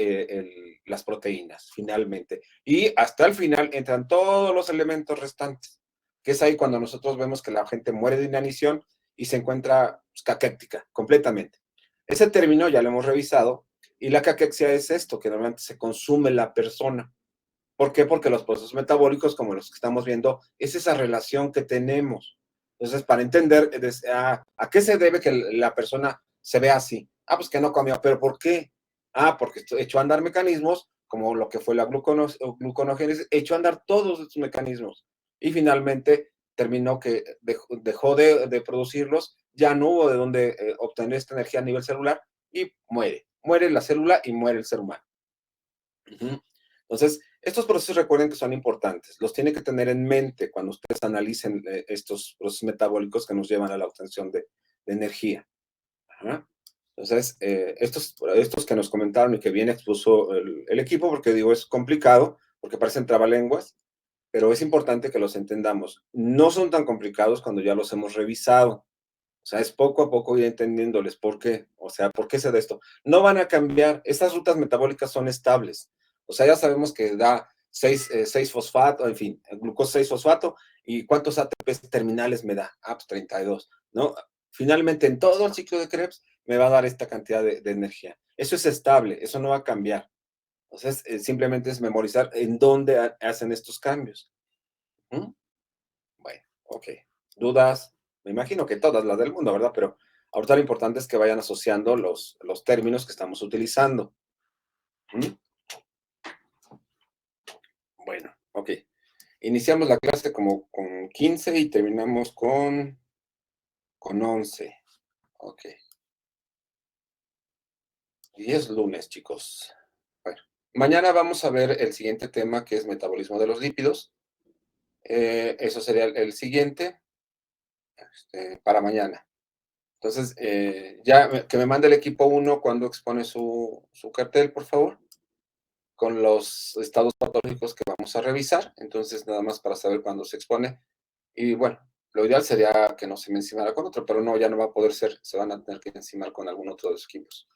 las proteínas, finalmente. Y hasta el final entran todos los elementos restantes, que es ahí cuando nosotros vemos que la gente muere de inanición y se encuentra caquética, completamente. Ese término ya lo hemos revisado, y la caquexia es esto, que normalmente se consume la persona. ¿Por qué? Porque los procesos metabólicos, como los que estamos viendo, es esa relación que tenemos. Entonces, para entender a qué se debe que la persona se vea así. Pues que no comió. ¿Pero por qué? Porque echó a andar mecanismos, como lo que fue la gluconogénesis, echó a andar todos estos mecanismos. Y finalmente terminó que dejó de producirlos, ya no hubo de dónde obtener esta energía a nivel celular y muere. Muere la célula y muere el ser humano. Entonces, estos procesos recuerden que son importantes. Los tienen que tener en mente cuando ustedes analicen estos procesos metabólicos que nos llevan a la obtención de energía. Entonces, estos que nos comentaron y que bien expuso el equipo, porque digo, es complicado, porque parecen trabalenguas, pero es importante que los entendamos. No son tan complicados cuando ya los hemos revisado. O sea, es poco a poco ir entendiéndoles por qué. O sea, ¿por qué se da esto? No van a cambiar. Estas rutas metabólicas son estables. O sea, ya sabemos que da 6 fosfato, en fin, glucosa 6 fosfato. ¿Y cuántos ATPs terminales me da? Pues 32, ¿no? Finalmente, en todo el ciclo de Krebs, me va a dar esta cantidad de energía. Eso es estable, eso no va a cambiar. Entonces, simplemente es memorizar en dónde hacen estos cambios. Bueno, ok. ¿Dudas? Me imagino que todas las del mundo, ¿verdad? Pero ahorita lo importante es que vayan asociando los términos que estamos utilizando. Bueno, ok. Iniciamos la clase como con 15 y terminamos con 11. Ok. Y es lunes, chicos. Bueno, mañana vamos a ver el siguiente tema, que es metabolismo de los lípidos. Eso sería el siguiente para mañana. Entonces, ya que me mande el equipo 1 cuando expone su cartel, por favor, con los estados patológicos que vamos a revisar. Entonces, nada más para saber cuándo se expone. Y bueno, lo ideal sería que no se me encimara con otro, pero no, ya no va a poder ser. Se van a tener que encimar con algún otro de los equipos.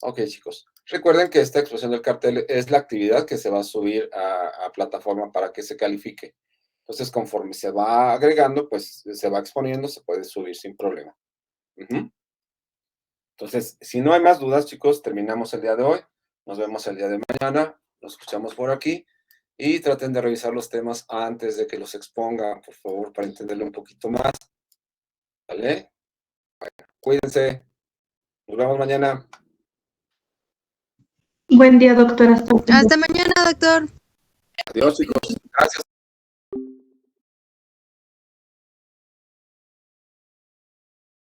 Ok, chicos. Recuerden que esta exposición del cartel es la actividad que se va a subir a plataforma para que se califique. Entonces, conforme se va agregando, pues se va exponiendo, se puede subir sin problema. Entonces, si no hay más dudas, chicos, terminamos el día de hoy. Nos vemos el día de mañana. Nos escuchamos por aquí. Y traten de revisar los temas antes de que los exponga, por favor, para entenderlo un poquito más. ¿Vale? Bueno, cuídense. Nos vemos mañana. Buen día, doctora. Hasta mañana, doctor. Adiós, chicos.